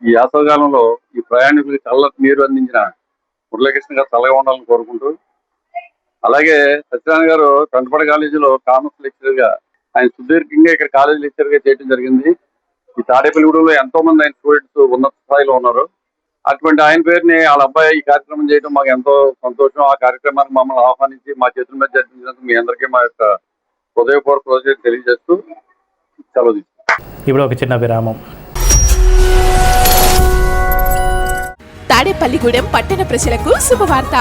ఈ వేసవికాలంలో ఈ ప్రయాణికులకి చల్లటి నీరు అందించిన మురళీకృష్ణ గారు చల్లగా ఉండాలని కోరుకుంటూ అలాగే సత్యనారాయణ గారు కంటపడ కాలేజీలో కామర్స్ లెక్చరర్ గా ఆయన సుదీర్ఘంగా ఇక్కడ కాలేజీ లెక్చర్ గా చేయడం జరిగింది. ఈ తాడేపల్లిగూడెంలో ఎంతో మంది ఆయన స్టూడెంట్స్ ఉన్నత స్థాయిలో ఉన్నారు. అటువంటి ఆయన పేరుని వాళ్ళ అబ్బాయి ఈ కార్యక్రమం చేయడం మాకు ఎంతో సంతోషం. ఆ కార్యక్రమానికి మమ్మల్ని ఆహ్వానించి మా చేతుల మీద జరిపించినందుకు మీ అందరికీ మా యొక్క హృదయపూర్వక కృతజ్ఞతలు తెలియజేస్తూ సెలవు తీసుకుంటాం. ఇప్పుడు ఒక చిన్న విరామం. తాడేపల్లిగూడెం పట్టణ ప్రజలకు శుభవార్త.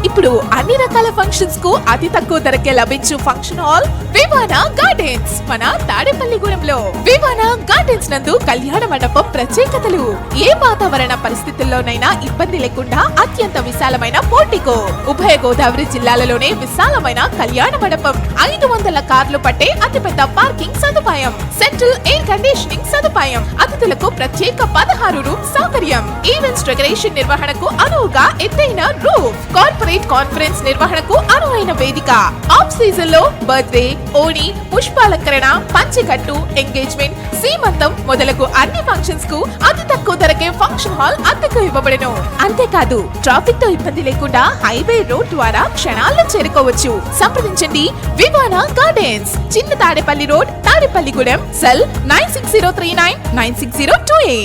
ఇప్పుడు అన్ని రకాల ఫంక్షన్స్ కు అతి తక్కువ ధరకే లభించు ఫంక్షన్ హాల్ వివానా గార్డెన్స్ మన తాడేపల్లిగూడెంలో. వివానా గార్డెన్స్ నందు కళ్యాణ మండపం ప్రత్యేకతలు. ఏ వాతావరణ పరిస్థితుల్లోనైనా ఇబ్బంది లేకుండా అత్యంత విశాలమైన పోర్టికో, ఉభయ గోదావరి జిల్లాలలోనే విశాలమైన కళ్యాణ మండపం, 500 కార్లు పట్టే అతిపెద్ద పార్కింగ్ సదుపాయం, సెంట్రల్ ఎయిర్ కండిషనింగ్ సదుపాయం, అతిథులకు ప్రత్యేక 16 రూమ్ సౌకర్యం, ఈవెంట్స్ డెకరేషన్ నిర్వహణకు అనువుగా ఎత్తైన రూఫ్, కార్పొరేట్ కాన్ఫరెన్స్ నిర్వహణకు అనువైన వేదిక, ఆఫ్ సీజన్ లో బర్త్డే, ఓణి, పుష్పాలంకరణ, పంచెకట్టు, ఎంగేజ్మెంట్, సీమంతం మొదలగు అన్ని ఫంక్షన్స్ కు అతి తక్కువ ధరకే ఫంక్షన్ హాల్ అద్దెకు ఇవ్వబడును. అంతేకాదు ట్రాఫిక్ తో ఇబ్బంది లేకుండా హైవే రోడ్ ద్వారా క్షణాల్లో చేరుకోవచ్చు. సంప్రదించండి వివానా గార్డెన్స్, చిన్న Tadepalli road, Tadepalligudem. Cell 9603996028.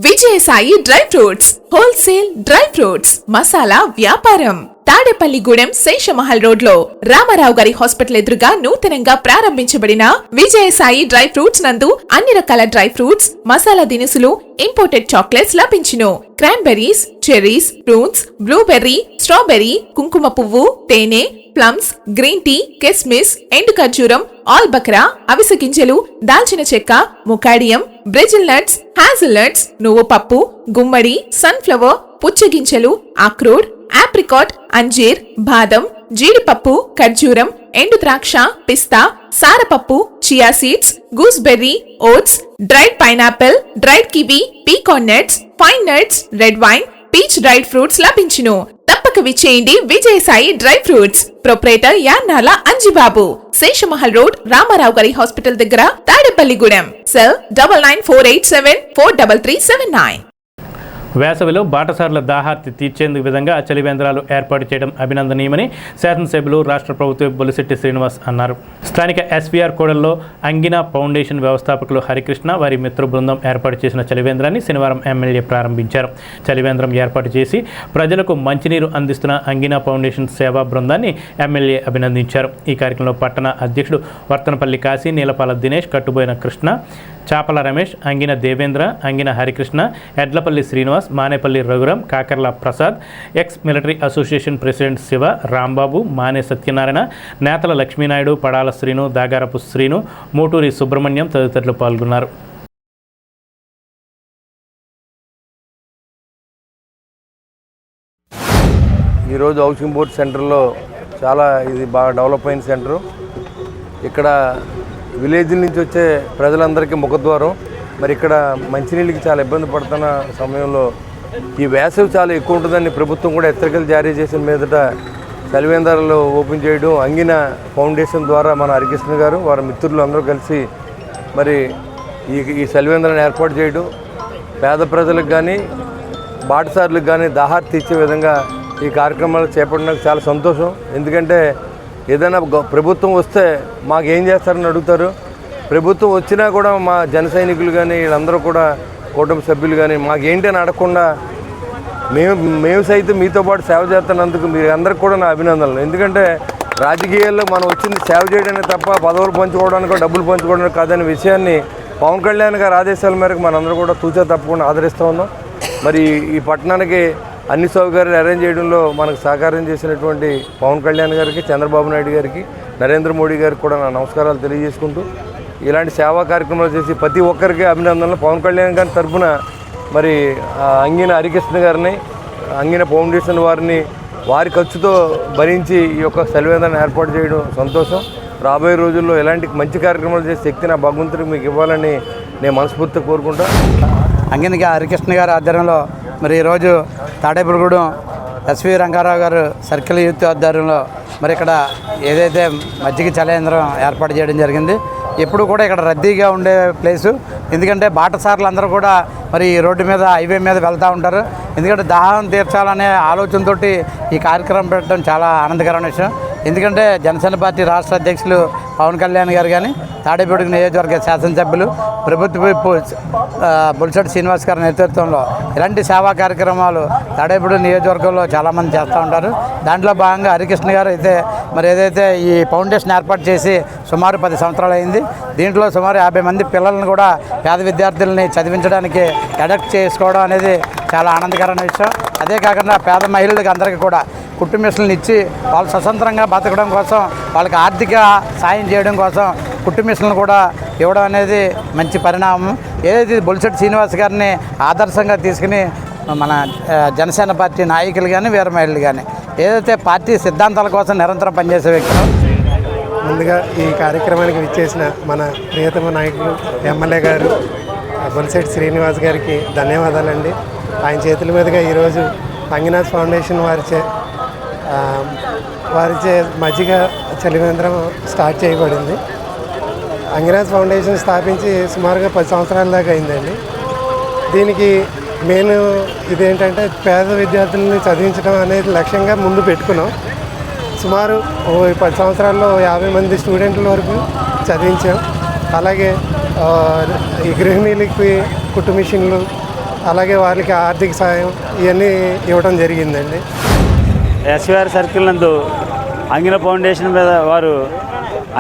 Vijayasai dry fruits wholesale dry fruits masala వ్యాపారం. తాడేపల్లిగూడెం శేషమహల్ రోడ్ లో రామారావు గారి హాస్పిటల్ ఎదురుగా నూతనంగా ప్రారంభించబడిన విజయసాయి డ్రై ఫ్రూట్స్ నందు అన్ని రకాల డ్రై ఫ్రూట్స్, మసాలా దినుసులు, ఇంపోర్టెడ్ చాక్లెట్స్ లభించును. Cranberries, cherries, fruits, blueberry, strawberry, కుంకుమ పువ్వు, తేనె, ప్లమ్స్, గ్రీన్ టీ, కిస్మిస్, ఎండు ఖర్జూరం, ఆల్ బక్రా, అవిసె గింజలు, దాల్చిన చెక్క, ముకాడియం, బ్రెజిల్ నట్స్, హ్యాజిల్ నట్స్, నువ్వు పప్పు, గుమ్మడి, సన్ఫ్లవర్, పుచ్చగింజలు, అక్రోడ్, ఆప్రికాట్, అంజీర్, బాదం, జీడిపప్పు, ఖర్జూరం, ఎండు ద్రాక్ష, పిస్తా, సారపప్పు, chia seeds, gooseberry, oats, dried pineapple, dried kiwi, pecan nuts, pine nuts, red wine, peach dried fruits లభించును. తప్పక విచ్చేయండి Vijayasai dry fruits. Proprietor Yannala Anjibabu, Seshamahal road, Ramarao గారి హాస్పిటల్ దగ్గర, తాడేపల్లిగూడెం. సెల్ 9948743379. వేసవిలో బాటసార్ల దాహార్తి తీర్చేందుకు విధంగా చలివేంద్రాలు ఏర్పాటు చేయడం అభినందనీయమని శాసనసభ్యులు రాష్ట్ర ప్రభుత్వ బొలిశెట్టి శ్రీనివాస్ అన్నారు. స్థానిక ఎస్వీఆర్ కూడల్లో అంగినా ఫౌండేషన్ వ్యవస్థాపకులు హరికృష్ణ, వారి మిత్ర బృందం ఏర్పాటు చేసిన చలివేంద్రాన్ని శనివారం ఎమ్మెల్యే ప్రారంభించారు. చలివేంద్రం ఏర్పాటు చేసి ప్రజలకు మంచినీరు అందిస్తున్న అంగినా ఫౌండేషన్ సేవా బృందాన్ని ఎమ్మెల్యే అభినందించారు. ఈ కార్యక్రమంలో పట్టణ అధ్యక్షుడు Vartanapalli Kashi, Neelapala Dinesh, Kattuboyina Krishna, Chapala Ramesh, Angina Devendra, Angina Harikrishna, Edlapalli Srinivas, Manepalli Raghuram, Kakarla Prasad, ex military association president Siva, Rambabu, Mane Satyanarayana, నేతల లక్ష్మీనాయుడు, పడాల శ్రీను, దాగారపు శ్రీను, మోటూరి సుబ్రహ్మణ్యం తదితరులు పాల్గొన్నారు. ఈరోజు హౌసింగ్ బోర్డ్ సెంటర్లో ఇది బాగా డెవలప్ అయిన సెంటరు. ఇక్కడ విలేజ్ నుంచి వచ్చే ప్రజలందరికీ ముఖద్వారం. మరి ఇక్కడ మంచినీళ్ళకి చాలా ఇబ్బంది పడుతున్న సమయంలో ఈ వేసవి చాలా ఎక్కువ ఉంటుందని ప్రభుత్వం కూడా హెచ్చరికలు జారీ చేసిన మీదట చలివేంద్రాలు ఓపెన్ చేయడం, అంగిన ఫౌండేషన్ ద్వారా మన హరికృష్ణ గారు వారి మిత్రులు అందరూ కలిసి మరి ఈ చలివేంద్రాన్ని ఏర్పాటు చేయడం పేద ప్రజలకు కానీ బాటసారులకు కానీ దాహార్తి తీర్చే విధంగా ఈ కార్యక్రమాలు చేపట్టడానికి చాలా సంతోషం. ఎందుకంటే ఏదైనా ప్రభుత్వం వస్తే మాకు ఏం చేస్తారని అడుగుతారు. ప్రభుత్వం వచ్చినా కూడా మా జన సైనికులు కానీ వీళ్ళందరూ కూడా కుటుంబ సభ్యులు కానీ మాకేంటి అని అడగకుండా మేము సైతం మీతో పాటు సేవ చేస్తున్నందుకు మీరు అందరికి కూడా నా అభినందనలు. ఎందుకంటే రాజకీయాల్లో మనం వచ్చింది సేవ చేయడానికి తప్ప పదవులు పంచుకోవడానికి, డబ్బులు పంచుకోవడానికి కాదనే విషయాన్ని పవన్ కళ్యాణ్ గారి ఆదేశాల మేరకు మనందరూ కూడా తూచా తప్పకుండా ఆదరిస్తూ ఉన్నాం. మరి ఈ పట్టణానికి అన్ని సౌకర్యాలు అరేంజ్ చేయడంలో మనకు సహకారం చేసినటువంటి పవన్ కళ్యాణ్ గారికి, చంద్రబాబు నాయుడు గారికి, నరేంద్ర మోడీ గారికి కూడా నా నమస్కారాలు తెలియజేసుకుంటూ ఇలాంటి సేవా కార్యక్రమాలు చేసి ప్రతి ఒక్కరికి అభినందనలు. పవన్ కళ్యాణ్ గారి తరఫున మరి అంగిన హరికృష్ణ గారిని, అంగిన ఫౌండేషన్ వారిని వారి ఖర్చుతో భరించి ఈ యొక్క చలివేంద్రాన్ని ఏర్పాటు చేయడం సంతోషం. రాబోయే రోజుల్లో ఇలాంటి మంచి కార్యక్రమాలు చేసే శక్తి నా భగవంతుడికి మీకు ఇవ్వాలని నేను మనస్ఫూర్తిగా కోరుకుంటా. అంగిన హరికృష్ణ గారి ఆధ్వర్యంలో మరి ఈరోజు తాడేపల్లిగూడెం ఎస్వి రంగారావు గారు సర్కిల్ యూత్ ఆధ్వర్యంలో మరి ఇక్కడ ఏదైతే మజ్జిగ చలివేంద్రం ఏర్పాటు చేయడం జరిగింది. ఎప్పుడు కూడా ఇక్కడ రద్దీగా ఉండే ప్లేసు. ఎందుకంటే బాటసార్లు అందరూ కూడా మరి ఈ రోడ్డు మీద, హైవే మీద వెళ్తూ ఉంటారు. ఎందుకంటే దాహం తీర్చాలనే ఆలోచనతో ఈ కార్యక్రమం పెట్టడం చాలా ఆనందకరమైన విషయం. ఎందుకంటే జనసేన పార్టీ రాష్ట్ర అధ్యక్షులు పవన్ కళ్యాణ్ గారు కానీ, తాడేపల్లి నియోజకవర్గ శాసనసభ్యులు ప్రభుత్వ బొలిశెట్టి శ్రీనివాస్ గారి నేతృత్వంలో ఇలాంటి సేవా కార్యక్రమాలు తాడేపల్లి నియోజకవర్గంలో చాలామంది చేస్తూ ఉంటారు. దాంట్లో భాగంగా హరికృష్ణ గారు అయితే మరి ఏదైతే ఈ ఫౌండేషన్ ఏర్పాటు చేసి సుమారు 10 సంవత్సరాలు అయింది. దీంట్లో సుమారు 50 మంది పిల్లలను కూడా, పేద విద్యార్థులని చదివించడానికి అడాప్ట్ చేసుకోవడం అనేది చాలా ఆనందకరమైన విషయం. అదే కాకుండా పేద మహిళలకు అందరికీ కూడా కుట్టు మిషన్లు ఇచ్చి వాళ్ళు స్వతంత్రంగా బతకడం కోసం, వాళ్ళకి ఆర్థిక సాయం చేయడం కోసం కుట్టు మిషన్లు కూడా ఇవ్వడం అనేది మంచి పరిణామం. ఏదైతే బొలిశెట్టి శ్రీనివాస్ గారిని ఆదర్శంగా తీసుకుని మన జనసేన పార్టీ నాయకులు కానీ, వీర మహిళలు కానీ ఏదైతే పార్టీ సిద్ధాంతాల కోసం నిరంతరం పనిచేసే వ్యక్తులు. ముందుగా ఈ కార్యక్రమానికి విచ్చేసిన మన ప్రియతమ నాయకులు ఎమ్మెల్యే గారు బొలిశెట్టి శ్రీనివాస్ గారికి ధన్యవాదాలండి. ఆయన చేతుల మీదుగా ఈరోజు అంగినాథ్ ఫౌండేషన్ వారిచే మజ్జిగ చలివేంద్రం స్టార్ట్ చేయబడింది. అంగినాథ్ ఫౌండేషన్ స్థాపించి సుమారుగా 10 సంవత్సరాల దాకా అయిందండి. దీనికి మెయిన్ ఇదేంటంటే పేద విద్యార్థులని చదివించడం అనేది లక్ష్యంగా ముందు పెట్టుకున్నాం. సుమారు 10 సంవత్సరాల్లో 50 మంది స్టూడెంట్ల వరకు చదివించాం. అలాగే ఈ గృహిణీలకి కుట్టు మిషన్లు, అలాగే వారికి ఆర్థిక సాయం ఇవన్నీ ఇవ్వడం జరిగిందండి. ఎస్వీఆర్ సర్కిల్ నందు అంగిన ఫౌండేషన్ మీద వారు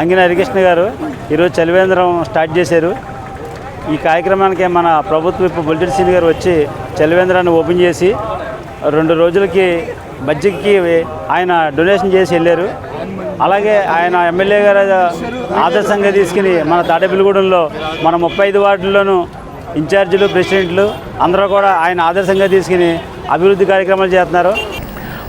అంగిన హరికృష్ణ గారు ఈరోజు చలివేంద్రం స్టార్ట్ చేశారు. ఈ కార్యక్రమానికి మన ప్రభుత్వ విప్ బుల్టెన్ సింగ్ గారు వచ్చి చలివేంద్రాన్ని ఓపెన్ చేసి 2 రోజులకి మజ్జిగకి ఆయన డొనేషన్ చేసి వెళ్ళారు. అలాగే ఆయన ఎమ్మెల్యే గారు ఆదర్శంగా తీసుకుని మన తాడేపల్లిగూడెంలో మన 35 వార్డుల్లోనూ ఇన్ఛార్జీలు ప్రెసిడెంట్లు అందరూ కూడా ఆయన ఆదర్శంగా తీసుకుని అభివృద్ధి కార్యక్రమాలు చేస్తున్నారు.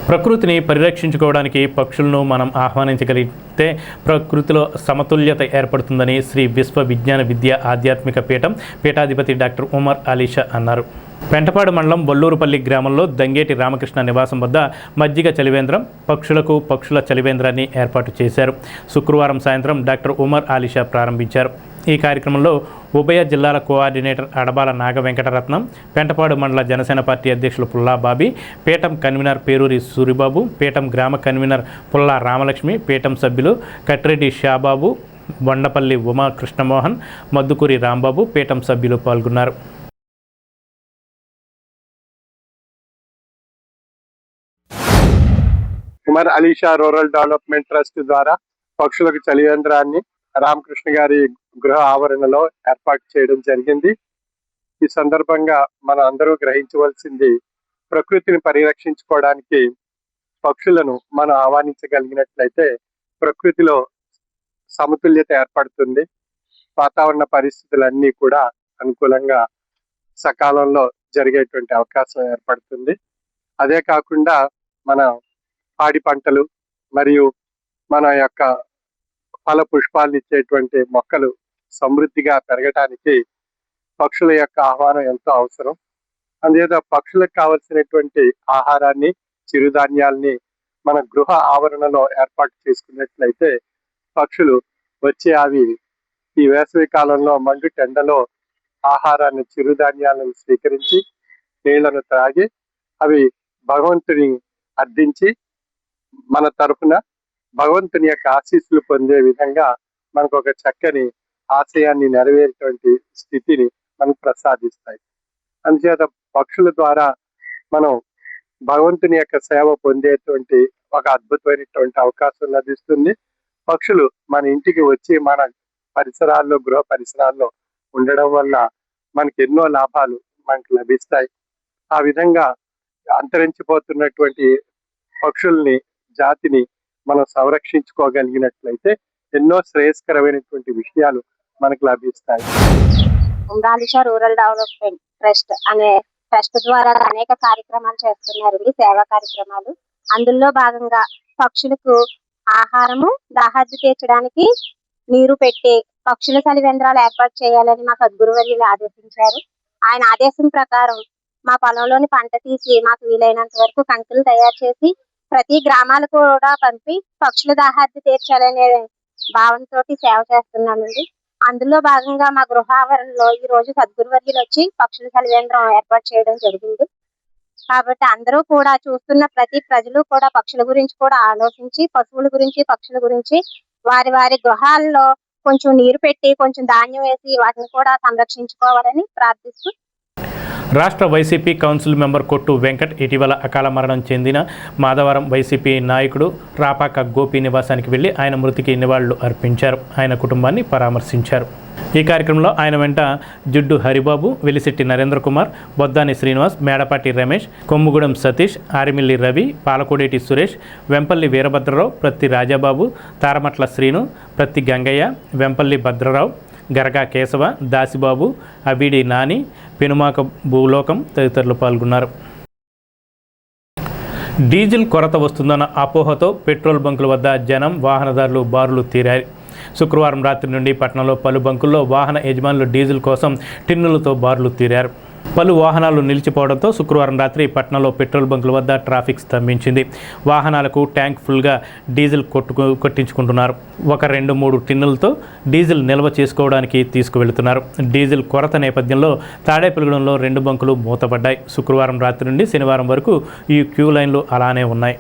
ప్రకృతిని పరిరక్షించుకోవడానికి పక్షులను మనం ఆహ్వానించగలిగితే ప్రకృతిలో సమతుల్యత ఏర్పడుతుందని శ్రీ విశ్వ విజ్ఞాన విద్య ఆధ్యాత్మిక పీఠం పీఠాధిపతి డాక్టర్ ఉమర్ అలీషా అన్నారు. పెంటపాడు మండలం బొల్లూరుపల్లి గ్రామంలో దంగేటి రామకృష్ణ నివాసం వద్ద మజ్జిగ చలివేంద్రం పక్షులకు పక్షుల చలివేంద్రాన్ని ఏర్పాటు చేశారు. శుక్రవారం సాయంత్రం డాక్టర్ ఉమర్ అలీషా ప్రారంభించారు. ఈ కార్యక్రమంలో ఉభయ జిల్లాల కోఆర్డినేటర్ అడబాల నాగ వెంకటరత్నం, పెంటపాడు మండల జనసేన పార్టీ అధ్యక్షులు పుల్లా బాబీ, పీఠం కన్వీనర్ పేరూరి సూరిబాబు, పీఠం గ్రామ కన్వీనర్ పుల్లా రామలక్ష్మి, పీఠం సభ్యులు కట్రెడ్డి షాబాబు, బొండపల్లి ఉమా కృష్ణమోహన్, మద్దుకూరి రాంబాబు, పీఠం సభ్యులు పాల్గొన్నారు. Umar Alisha rural development trust ద్వారా పక్షులకు చలివేంద్రాన్ని రామకృష్ణ గారి గృహ ఆవరణలో ఏర్పాటు చేయడం జరిగింది. ఈ సందర్భంగా మనం అందరూ గ్రహించవలసింది, ప్రకృతిని పరిరక్షించుకోవడానికి పక్షులను మనం ఆహ్వానించగలిగినట్లయితే ప్రకృతిలో సమతుల్యత ఏర్పడుతుంది. వాతావరణ పరిస్థితులన్నీ కూడా అనుకూలంగా సకాలంలో జరిగేటువంటి అవకాశం ఏర్పడుతుంది. అదే కాకుండా మన పాడి పంటలు మరియు మన యొక్క ఫల పుష్పాలు ఇచ్చేటువంటి మొక్కలు సమృద్ధిగా పెరగటానికి పక్షుల యొక్క ఆహ్వానం ఎంతో అవసరం. అందుచేత పక్షులకు కావలసినటువంటి ఆహారాన్ని, చిరుధాన్యాల్ని మన గృహ ఆవరణలో ఏర్పాటు చేసుకున్నట్లయితే పక్షులు వచ్చి అవి ఈ వేసవి కాలంలో మండు టెండలో ఆహారాన్ని, చిరుధాన్యాలను స్వీకరించి నీళ్లను త్రాగి అవి భగవంతుని అర్థించి మన తరఫున భగవంతుని యొక్క ఆశీస్సులు పొందే విధంగా మనకు ఒక చక్కని ఆశయాన్ని నెరవేరేటువంటి స్థితిని మనకు ప్రసాదిస్తాయి. అందుచేత పక్షుల ద్వారా మనం భగవంతుని యొక్క సేవ పొందేటువంటి ఒక అద్భుతమైనటువంటి అవకాశం లభిస్తుంది. పక్షులు మన ఇంటికి వచ్చి మన పరిసరాల్లో, గృహ పరిసరాల్లో ఉండడం వల్ల మనకి ఎన్నో లాభాలు మనకు లభిస్తాయి. ఆ విధంగా అంతరించిపోతున్నటువంటి పక్షుల్ని, జాతిని మనం సంరక్షించుకోగలిగినట్లయితే ఎన్నో శ్రేయస్కరమైనటువంటి విషయాలు మనకు లభిస్తాయి. అలీషా రూరల్ డెవలప్మెంట్ ట్రస్ట్ అనే ట్రస్ట్ ద్వారా అనేక కార్యక్రమాలు చేస్తున్నారండి, సేవా కార్యక్రమాలు. అందులో భాగంగా పక్షులకు ఆహారము, దాహార్తి తీర్చడానికి నీరు పెట్టి పక్షుల చలివేంద్రాలు ఏర్పాటు చేయాలని మా సద్గురువర్యులు ఆదేశించారు. ఆయన ఆదేశం ప్రకారం మా పొలంలోని పంట తీసి మాకు వీలైనంత వరకు కంకులు తయారు చేసి ప్రతి గ్రామాలకు కూడా పంపి పక్షుల దాహార్తి తీర్చాలనే భావంతో సేవ చేస్తున్నామండి. అందులో భాగంగా మా గృహావరణలో ఈ రోజు సద్గురువర్యులు వచ్చి పక్షుల చలివేంద్రం ఏర్పాటు చేయడం జరిగింది. కాబట్టి అందరూ కూడా, చూస్తున్న ప్రతి ప్రజలు కూడా పక్షుల గురించి కూడా ఆలోచించి, పశువుల గురించి, పక్షుల గురించి వారి వారి గృహాల్లో కొంచెం నీరు పెట్టి, కొంచెం ధాన్యం వేసి వాటిని కూడా సంరక్షించుకోవాలని ప్రార్థిస్తూ, రాష్ట్ర వైసీపీ కౌన్సిల్ మెంబర్ కొట్టు వెంకట్ ఇటీవల అకాల మరణం చెందిన మాధవరం వైసీపీ నాయకుడు రాపాక గోపి నివాసానికి వెళ్లి ఆయన మృతికి నివాళులు అర్పించారు. ఆయన కుటుంబాన్ని పరామర్శించారు. ఈ కార్యక్రమంలో ఆయన వెంట జుడ్డు హరిబాబు, వెలిశెట్టి నరేంద్ర కుమార్, బొద్దాని శ్రీనివాస్, మేడపాటి రమేష్, కొమ్ముగూడెం సతీష్, ఆరిమిల్లి రవి, పాలకోడేటి సురేష్, వెంపల్లి వీరభద్రరావు, ప్రత్తి రాజాబాబు, తారమట్ల శ్రీను, ప్రత్తి గంగయ్య, వెంపల్లి భద్రరావు, గరగా కేశవ, దాసిబాబు, అబిడి నాని, పెనుమాక భూలోకం తదితరులు పాల్గొన్నారు. డీజిల్ కొరత వస్తుందన్న అపోహతో పెట్రోల్ బంకుల వద్ద జనం, వాహనదారులు బారులు తీరారు. శుక్రవారం రాత్రి నుండి పట్టణంలో పలు బంకుల్లో వాహన యజమానులు డీజిల్ కోసం టిన్నులతో బారులు తీరారు. పలు వాహనాలు నిలిచిపోవడంతో శుక్రవారం రాత్రి పట్టణంలో పెట్రోల్ బంకుల వద్ద ట్రాఫిక్ స్తంభించింది. వాహనాలకు ట్యాంక్ ఫుల్గా డీజిల్ కొట్టించుకుంటున్నారు. 1-2-3 టిన్నులతో డీజిల్ నిల్వ చేసుకోవడానికి తీసుకువెళుతున్నారు. డీజిల్ కొరత నేపథ్యంలో తాడేపల్లిగూడెంలో 2 బంకులు మూతపడ్డాయి. శుక్రవారం రాత్రి నుండి శనివారం వరకు ఈ క్యూ లైన్లు అలానే ఉన్నాయి.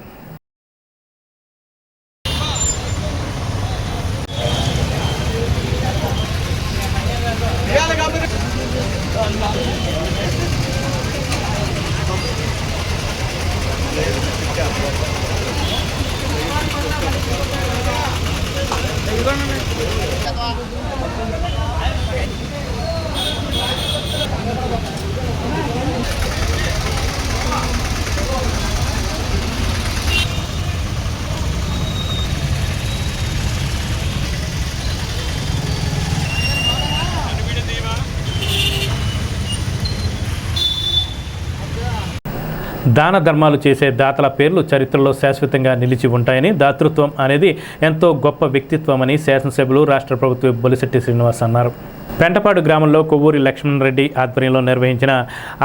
దాన ధర్మాలు చేసే దాతల పేర్లు చరిత్రలో శాశ్వతంగా నిలిచి ఉంటాయని, దాతృత్వం అనేది ఎంతో గొప్ప వ్యక్తిత్వమని శాసనసభ్యులు రాష్ట్ర ప్రభుత్వ బొలిశెట్టి శ్రీనివాస్ అన్నారు. పెంటపాడు గ్రామంలో కొవ్వూరి లక్ష్మణ్ రెడ్డి ఆధ్వర్యంలో నిర్వహించిన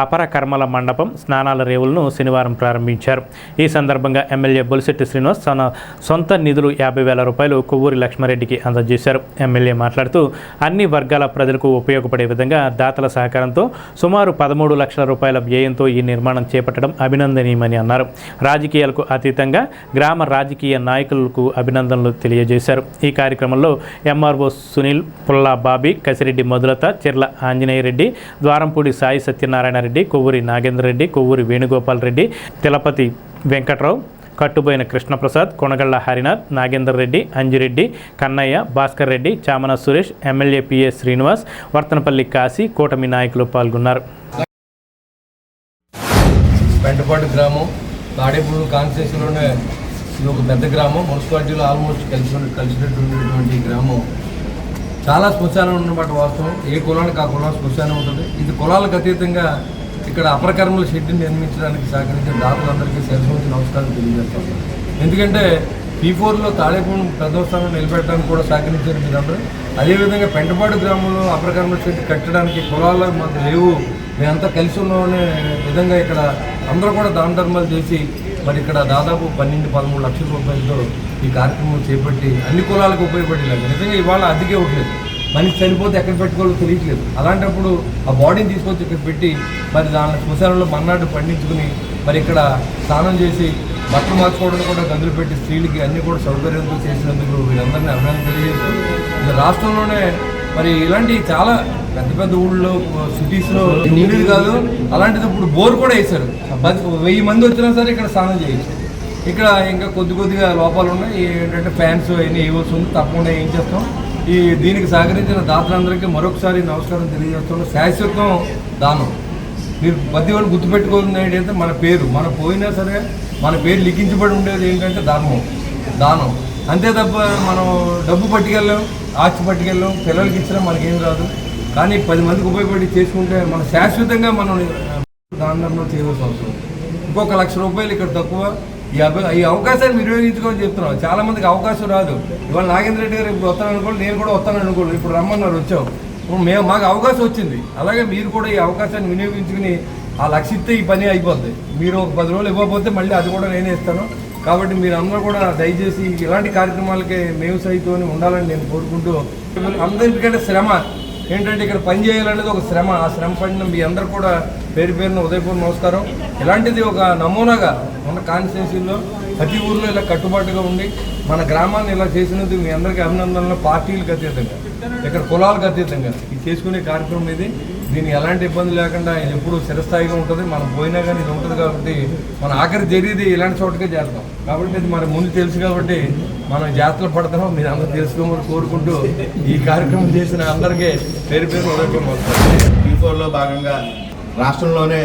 అపర కర్మల మండపం స్నానాల రేవులను శనివారం ప్రారంభించారు. ఈ సందర్భంగా ఎమ్మెల్యే బొలిశెట్టి శ్రీనివాస్ తన సొంత నిధులు 50,000 రూపాయలు కొవ్వూరి లక్ష్మారెడ్డికి అందజేశారు. ఎమ్మెల్యే మాట్లాడుతూ అన్ని వర్గాల ప్రజలకు ఉపయోగపడే విధంగా దాతల సహకారంతో సుమారు 13 లక్షల రూపాయల వ్యయంతో ఈ నిర్మాణం చేపట్టడం అభినందనీయమని అన్నారు. రాజకీయాలకు అతీతంగా గ్రామ రాజకీయ నాయకులకు అభినందనలు తెలియజేశారు. ఈ కార్యక్రమంలో ఎంఆర్ఓ సునీల్, పుల్లా బాబీ, కసిరెడ్డి మొదలత, చెర్ల ఆంజనేయ రెడ్డి, ద్వారంపూడి సాయి సత్యనారాయణ రెడ్డి, కొవ్వూరి నాగేంద్ర రెడ్డి, కొవ్వూరి వేణుగోపాల్ రెడ్డి, తిలపతి వెంకట్రావు, కట్టుబోయిన కృష్ణప్రసాద్, కొనగళ్ల హరినాథ్, నాగేందర్ రెడ్డి, అంజిరెడ్డి, కన్నయ్య, భాస్కర్ రెడ్డి, చామన సురేష్, ఎమ్మెల్యే పిఎస్ శ్రీనివాస్, వర్తనపల్లి కాశీ, కూటమి నాయకులు పాల్గొన్నారు. పెంటపాడు గ్రామం తాడేపూడి కాన్స్టిట్యూన్సీలోనే ఇది ఒక పెద్ద గ్రామం. మున్సిపాలిటీలో ఆల్మోస్ట్ కలిసినట్టు ఉండేటువంటి గ్రామం. చాలా శ్మశానం ఉన్నమాట వాస్తవం. ఏ కులానికి ఆ కులం శ్మశానం ఉంటుంది. ఇది కులాలకు అతీతంగా ఇక్కడ అపరకర్మల షెడ్ని నిర్మించడానికి సహకరించిన దాతలందరికీ శిరస్సు నమస్కారం తెలియజేస్తాం. ఎందుకంటే P4లో తాడేపూడి ప్రదోషాలను నిలబెట్టడానికి కూడా సహకరించారు మీరందరూ. అదేవిధంగా పెంటపాడు గ్రామంలో అపరకర్మల షెడ్ కట్టడానికి కులాల మాకు లేవు, మేమంతా కలిసి ఉన్నామనే విధంగా ఇక్కడ అందరూ కూడా దాన ధర్మాలు చేసి మరి ఇక్కడ దాదాపు 12-13 లక్షల రూపాయలతో ఈ కార్యక్రమం చేపట్టి అన్ని కులాలకు ఉపయోగపడేలాగా. నిజంగా ఇవాళ అద్దెకే ఇవ్వట్లేదు. మనిషి చనిపోతే ఎక్కడ పెట్టుకోవాలో తెలియట్లేదు. అలాంటప్పుడు ఆ బాడీని తీసుకొచ్చి ఇక్కడ పెట్టి మరి దాని శ్మశానంలో మన్నాడు పండించుకుని మరి ఇక్కడ స్నానం చేసి బట్టలు మార్చుకోవడానికి కూడా గదులు పెట్టి స్త్రీలకి అన్ని కూడా సౌకర్యంతో చేసినందుకు వీరందరినీ అభినందన తెలియజేస్తాం. ఇది రాష్ట్రంలోనే మరి ఇలాంటి చాలా పెద్ద పెద్ద ఊళ్ళో సిటీస్లో నీళ్ళు కాదు, అలాంటిది ఇప్పుడు బోర్ కూడా వేశారు. 1000 మంది వచ్చినా సరే ఇక్కడ స్నానం చేయొచ్చు. ఇక్కడ ఇంకా కొద్దిగా లోపాలు ఉన్నాయి. ఏంటంటే ఫ్యాన్స్ అవన్నీ వేయవలసి ఉంది. తప్పకుండా ఏం చేస్తాం. దీనికి సహకరించిన దాతలందరికీ మరొకసారి నమస్కారం తెలియజేస్తున్నాం. శాశ్వతం దానం. మీరు ప్రతి వాళ్ళు గుర్తుపెట్టుకోవాల్సింది ఏంటంటే మన పేరు, మనం పోయినా సరే మన పేరు లిఖించబడి ఉండేది ఏంటంటే దానం. అంతే తప్ప మనం డబ్బు పట్టుకెళ్ళాం, ఆస్తి పట్టుకెళ్ళాం, పిల్లలకి ఇచ్చినా మనకేం రాదు. కానీ 10 మందికి ఉపయోగపడి చేసుకుంటే మనం శాశ్వతంగా మనం దానంలో చేయవలసిన అవసరం. ఇంకొక 1 లక్ష రూపాయలు ఇక్కడ తక్కువ. ఈ అవకాశాన్ని వినియోగించుకోమని చెప్తున్నాం. చాలా మందికి అవకాశం రాదు. ఇవాళ నాగేంద్ర రెడ్డి గారు ఇప్పుడు వస్తాను అనుకోండి, నేను కూడా వస్తాను అనుకోండి. ఇప్పుడు రమ్మన్నారు, వచ్చాం. మాకు అవకాశం వచ్చింది. అలాగే మీరు కూడా ఈ అవకాశాన్ని వినియోగించుకుని ఆ 1 లక్ష ఇస్తే ఈ పని అయిపోద్ది. మీరు ఒక 10 రోజులు ఇవ్వకపోతే మళ్ళీ అది కూడా నేనే ఇస్తాను. కాబట్టి మీరు అందరూ కూడా దయచేసి ఇలాంటి కార్యక్రమాలకి మేము సైతం ఉండాలని నేను కోరుకుంటూ, అందరికంటే శ్రమ ఏంటంటే ఇక్కడ పని చేయాలనేది ఒక శ్రమ. ఆ శ్రమ పడిన మీ అందరూ కూడా పేరున ఉదయపూర్ నమస్కారం. ఇలాంటిది ఒక నమూనాగా మన కాన్స్టిట్యున్సీలో ప్రతి ఊర్లో ఇలా కట్టుబాటుగా ఉండి మన గ్రామాన్ని ఇలా చేసినందుకు మీ అందరికీ అభినందనలు. పార్టీలకు అతీతంగా, ఇక్కడ కులాలకు అతీతంగా ఇది చేసుకునే కార్యక్రమం ఇది. దీనికి ఎలాంటి ఇబ్బంది లేకుండా ఇది ఎప్పుడు స్థిరస్థాయిగా ఉంటుంది. మనం పోయినా కానీ ఇది ఉంటుంది. కాబట్టి మన ఆఖరి జరిగేది ఇలాంటి చోటకే చేస్తాం. కాబట్టి ఇది మన ముందు తెలుసు కాబట్టి మనం జాగ్రత్తలు పడతాం. మీరు అందరూ తెలుసుకోమని కోరుకుంటూ ఈ కార్యక్రమం చేసిన అందరికీ పేరు వస్తుంది. P4లో భాగంగా రాష్ట్రంలోనే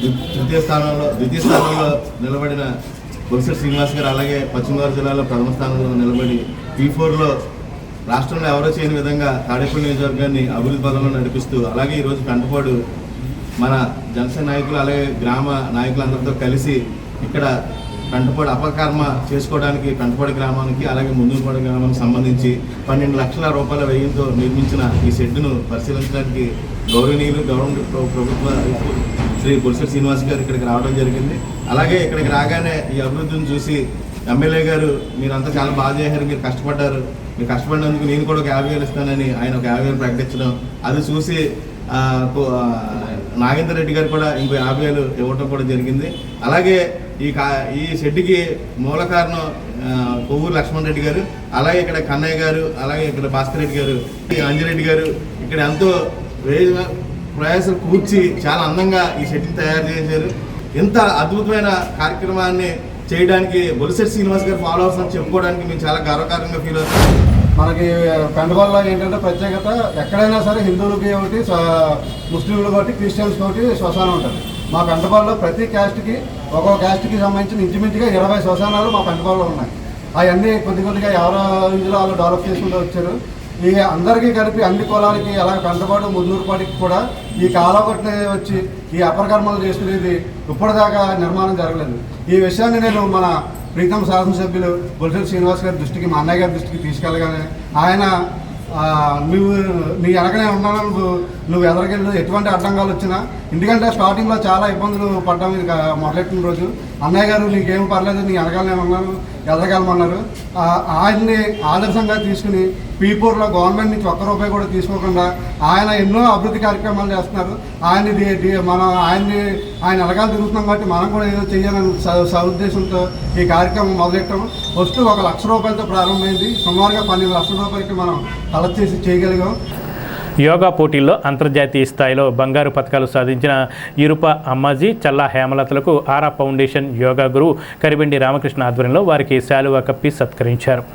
ద్వితీయ స్థానంలో నిలబడిన బొలిశెట్టి శ్రీనివాస్ గారు, అలాగే పశ్చిమ గోదావరి జిల్లాలో ప్రథమ స్థానంలో నిలబడి P4లో రాష్ట్రంలో ఎవరో చేయని విధంగా తాడేపల్లి నియోజకవర్గాన్ని అభివృద్ధి పదంలో నడిపిస్తూ, అలాగే ఈరోజు పెంటపాడు మన జనసేన నాయకులు అలాగే గ్రామ నాయకులందరితో కలిసి ఇక్కడ పెంటపాడు అపకర్మ చేసుకోవడానికి పెంటపాడు గ్రామానికి అలాగే ముందుపాడు గ్రామానికి సంబంధించి 12 లక్షల రూపాయల వ్యయంతో నిర్మించిన ఈ షెడ్డును పరిశీలించడానికి గౌరవనీయులు గవర్నమెంట్ ప్రభుత్వ శ్రీ బొలిశెట్టి శ్రీనివాస్ గారు ఇక్కడికి రావడం జరిగింది. అలాగే ఇక్కడికి రాగానే ఈ అభివృద్ధిని చూసి ఎమ్మెల్యే గారు మీరంతా చాలా బాగా చేశారు, మీరు కష్టపడ్డారు, మీరు కష్టపడినందుకు నేను కూడా ఒక 50,000 ఇస్తానని ఆయన ఒక 50,000 ప్రకటించడం, అది చూసి నాగేంద్ర రెడ్డి గారు కూడా ఇంకో 50,000 ఇవ్వటం కూడా జరిగింది. అలాగే ఈ షెడ్డుకి మూల కారణం కొవ్వూరు లక్ష్మణ్ రెడ్డి గారు, అలాగే ఇక్కడ కన్నయ్య గారు, అలాగే ఇక్కడ భాస్కర్ రెడ్డి గారు, అంజిరెడ్డి గారు ఇక్కడ ఎంతో ప్రయాసాలు కూర్చి చాలా అందంగా ఈ షెడ్ని తయారు చేశారు. ఇంత అద్భుతమైన కార్యక్రమాన్ని చేయడానికి బొలిశెట్టి శ్రీనివాస్ గారు ఫాలోవర్స్ అని చెప్పుకోవడానికి మేము చాలా గర్వకారంగా ఫీల్ అవుతాం. మనకి పెండగోల్లో ఏంటంటే ప్రత్యేకత, ఎక్కడైనా సరే హిందువులకి ఒకటి, ముస్లింలకు ఒకటి, క్రిస్టియన్స్కి ఒకటి శ్మశానం ఉంటుంది. మా పెంటపాల్లో ప్రతి క్యాస్ట్కి ఒక్కో క్యాస్ట్కి సంబంధించిన ఇంచుమించుగా 20 శ్మశానాలు మా పెంటపాల్లో ఉన్నాయి. అవన్నీ కొద్దిగా ఎవరో ఇందులో వాళ్ళు డెవలప్ చేసుకుంటూ వచ్చారు. ఈ అందరికీ కలిపి అన్ని కులాలకి అలాగే పెంటపాడు మున్నూరుపాటికి కూడా ఈ కాలగొట్టిన వచ్చి ఈ అపరకర్మలు చేసుకునేది ఇప్పటిదాకా నిర్మాణం జరగలేదు. ఈ విషయాన్ని నేను మన ప్రీతం శాసనసభ్యులు బొలిశెట్టి శ్రీనివాస్ గారి దృష్టికి, మా అన్నయ్య గారి దృష్టికి తీసుకెళ్ళగానే ఆయన నువ్వు నీ వెనకనే ఉన్నాను, నువ్వు ఎదరికెళ్ళు, ఎటువంటి అడ్డంగాలు వచ్చినా, ఎందుకంటే స్టార్టింగ్లో చాలా ఇబ్బందులు పడ్డాము. ఇది మొదలెట్టిన రోజు అన్నయ్య గారు నీకేం పర్లేదు, నీ వెనకాలనే ఉన్నాను, ఎదరగలమన్నారు. ఆయన్ని ఆదర్శంగా తీసుకుని పీపూర్లో గవర్నమెంట్ నుంచి ₹1 కూడా తీసుకోకుండా ఆయన ఎన్నో అభివృద్ధి కార్యక్రమాలు చేస్తున్నారు. మనం ఆయన ఎలగాలు తిరుగుతున్నాం కాబట్టి మనం కూడా ఏదో చేయాలని సదుద్దేశంతో ఈ కార్యక్రమం మొదలెట్టాము. ఫస్ట్ ₹1,00,000తో ప్రారంభమైంది. సుమారుగా ₹12,00,000 మనం కలెక్ట్ చేసి చేయగలిగాం. యోగా పోటీల్లో అంతర్జాతీయ స్థాయిలో బంగారు పతకాలు సాధించిన ఇరుప అమ్మాజీ, చల్లా హేమలతలకు ఆరా ఫౌండేషన్ యోగా గురువు కరిబెండి రామకృష్ణ ఆధ్వర్యంలో వారికి శాలువా కప్పి సత్కరించారు.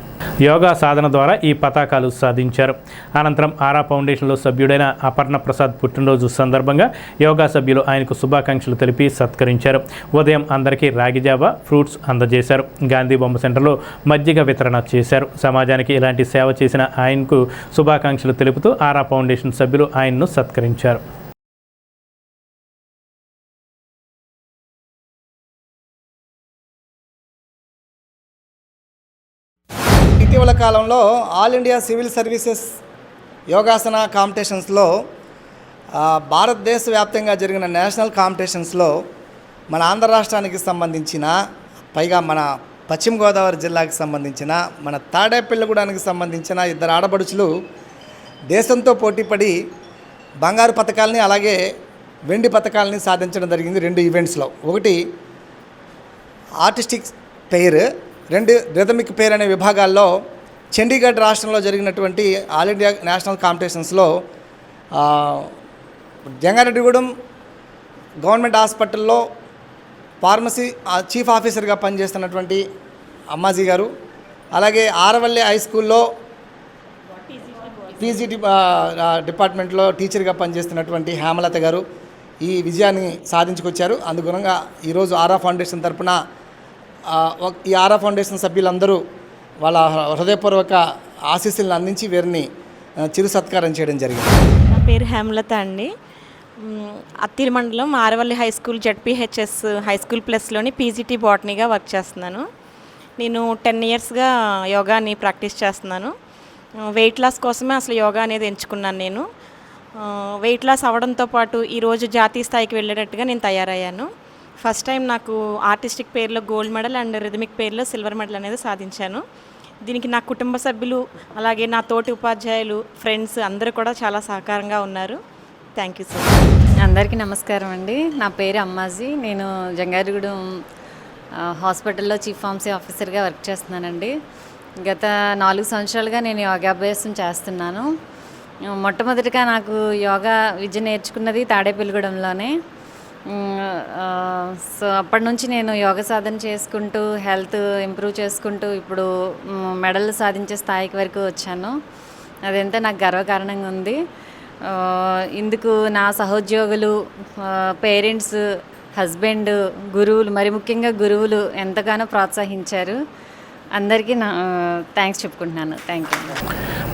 యోగా సాధన ద్వారా ఈ పతాకాలు సాధించారు. అనంతరం ఆరా ఫౌండేషన్లో సభ్యుడైన అపర్ణ ప్రసాద్ పుట్టినరోజు సందర్భంగా యోగా సభ్యులు ఆయనకు శుభాకాంక్షలు తెలిపి సత్కరించారు. ఉదయం అందరికీ రాగిజావా, ఫ్రూట్స్ అందజేశారు. గాంధీ బొమ్మ సెంటర్లో మజ్జిగ వితరణ చేశారు. సమాజానికి ఇలాంటి సేవ చేసిన ఆయనకు శుభాకాంక్షలు తెలుపుతూ ఆరా ఫౌండేషన్ సభ్యులు ఆయన్ను సత్కరించారు. ఇటీవల కాలంలో all India civil services yogasana కాంపిటీషన్స్లో భారతదేశ వ్యాప్తంగా జరిగిన నేషనల్ కాంపిటీషన్స్లో మన ఆంధ్ర రాష్ట్రానికి సంబంధించిన, పైగా మన పశ్చిమ గోదావరి జిల్లాకి సంబంధించిన, మన తాడేపల్లిగూడానికి సంబంధించిన 2 ఆడపడుచులు దేశంతో పోటీపడి బంగారు పతకాలని అలాగే వెండి పతకాలని సాధించడం జరిగింది 2 ఈవెంట్స్లో. ఒకటి ఆర్టిస్టిక్ పెయిర్, 2 రిథమిక్ పేర్ అనే విభాగాల్లో చండీగఢ్ రాష్ట్రంలో జరిగినటువంటి ఆల్ ఇండియా నేషనల్ కాంపిటీషన్స్లో జంగారెడ్డిగూడెం గవర్నమెంట్ హాస్పిటల్లో ఫార్మసీ చీఫ్ ఆఫీసర్గా పనిచేస్తున్నటువంటి అమ్మాజీ గారు, అలాగే ఆరవల్లి హై స్కూల్లో పీజీటీ డిపార్ట్మెంట్లో టీచర్గా పనిచేస్తున్నటువంటి హేమలత గారు ఈ విజయాన్ని సాధించుకొచ్చారు. అందుగుణంగా ఈరోజు ఆరా ఫౌండేషన్ తరఫున ఈ ఆరా ఫౌండేషన్ సభ్యులందరూ వాళ్ళ హృదయపూర్వక ఆశీస్సులను అందించి వీరిని చిరు సత్కారం చేయడం జరిగింది. నా పేరు హేమలత అండి. అత్తిలి మండలం Aravalli high school ZPHS high school ప్లస్లోని పీజీటీ బాటనీగా వర్క్ చేస్తున్నాను. నేను 10 ఇయర్స్గా యోగాని ప్రాక్టీస్ చేస్తున్నాను. వెయిట్ లాస్ కోసమే అసలు యోగా అనేది ఎంచుకున్నాను. నేను వెయిట్ లాస్ అవ్వడంతో పాటు ఈరోజు జాతీయ స్థాయికి వెళ్ళేటట్టుగా నేను తయారయ్యాను. ఫస్ట్ టైం నాకు ఆర్టిస్టిక్ పేర్లో గోల్డ్ మెడల్ అండ్ రిథమిక్ పేర్లో సిల్వర్ మెడల్ అనేది సాధించాను. దీనికి నా కుటుంబ సభ్యులు అలాగే నా తోటి ఉపాధ్యాయులు, ఫ్రెండ్స్ అందరూ కూడా చాలా సహకారంగా ఉన్నారు. Thank you sir. అందరికీ నమస్కారం అండి. నా పేరు అమ్మాజీ. నేను జంగారెడ్డిగూడెం హాస్పిటల్లో చీఫ్ ఫార్మసీ ఆఫీసర్గా వర్క్ చేస్తున్నానండి. గత 4 సంవత్సరాలుగా నేను యోగాభ్యాసం చేస్తున్నాను. మొట్టమొదటిగా నాకు యోగా విద్య నేర్చుకున్నది తాడేపల్లిగూడెంలోనే. సో అప్పటి నుంచి నేను యోగా సాధన చేసుకుంటూ హెల్త్ ఇంప్రూవ్ చేసుకుంటూ ఇప్పుడు మెడల్ సాధించే స్థాయికి వరకు వచ్చాను. అదంతా నాకు గర్వకారణంగా ఉంది. ఇందుకు నా సహోద్యోగులు, పేరెంట్స్, హస్బెండ్, గురువులు, మరి ముఖ్యంగా గురువులు ఎంతగానో ప్రోత్సహించారు. అందరికీ థ్యాంక్స్ చెప్పుకుంటున్నాను. Thank you.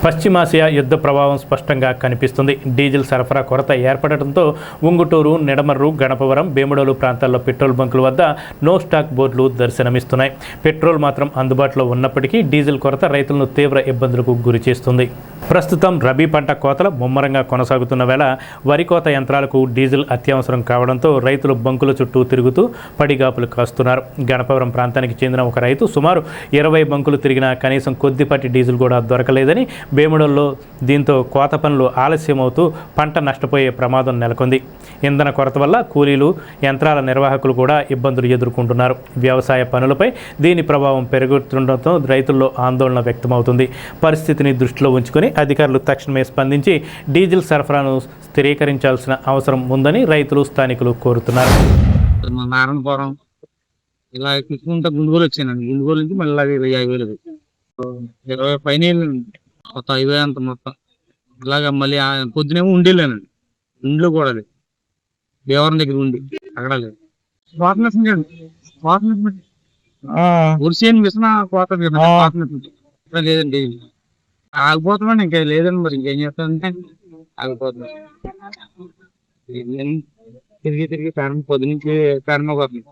పశ్చిమాసియా యుద్ధ ప్రభావం స్పష్టంగా కనిపిస్తుంది. డీజిల్ సరఫరా కొరత ఏర్పడటంతో ఉంగుటూరు, నిడమర్రు, గణపవరం, భీముడోలు ప్రాంతాల్లో పెట్రోల్ బంకుల వద్ద నో స్టాక్ బోర్డులు దర్శనమిస్తున్నాయి. పెట్రోల్ మాత్రం అందుబాటులో ఉన్నప్పటికీ డీజిల్ కొరత రైతులను తీవ్ర ఇబ్బందులకు గురి చేస్తుంది. ప్రస్తుతం రబీ పంట కోతలు ముమ్మరంగా కొనసాగుతున్న వేళ వరి కోత యంత్రాలకు డీజిల్ అత్యవసరం కావడంతో రైతులు బంకుల చుట్టూ తిరుగుతూ పడిగాపులు కాస్తున్నారు. గణపవరం ప్రాంతానికి చెందిన ఒక రైతు సుమారు 20 బంకులు తిరిగినా కనీసం కొద్దిపాటి డీజిల్ కూడా దొరకలేదని, భీముడోల్లో దీంతో కోత పనులు ఆలస్యమవుతూ పంట నష్టపోయే ప్రమాదం నెలకొంది. ఇంధన కొరత వల్ల కూలీలు, యంత్రాల నిర్వాహకులు కూడా ఇబ్బందులు ఎదుర్కొంటున్నారు. వ్యవసాయ పనులపై దీని ప్రభావం పెరుగుతుండటంతో రైతుల్లో ఆందోళన వ్యక్తమవుతుంది. పరిస్థితిని దృష్టిలో ఉంచుకొని అధికారులు తక్షణమే స్పందించి డీజిల్ సరఫరాను స్థిరీకరించాల్సిన అవసరం ఉందని రైతులు, స్థానికులు కోరుతున్నారు. నారాయణపురం ఇలా తీసుకుంటే గుండుగోలు వచ్చానండి. గుండుగోలు నుంచి మళ్ళీ 50,000 20 పైన మొత్తం 5,000 అంత మొత్తం. ఇలాగ మళ్ళీ పొద్దునేమో ఉండేలేనండి. ఇంట్లో కూడా లేదు, దేవరం దగ్గర ఉండి అక్కడ లేదు. ఉరిసేని మిషన్ కోత లేదండి. ఆగిపోతున్నాండి, ఇంకా లేదండి. మరి ఇంకేం చేస్తానంటే ఆగిపోతున్నాం. తిరిగి కరెంట్ పొద్దునుంచి కరెంట్ పోతుంది.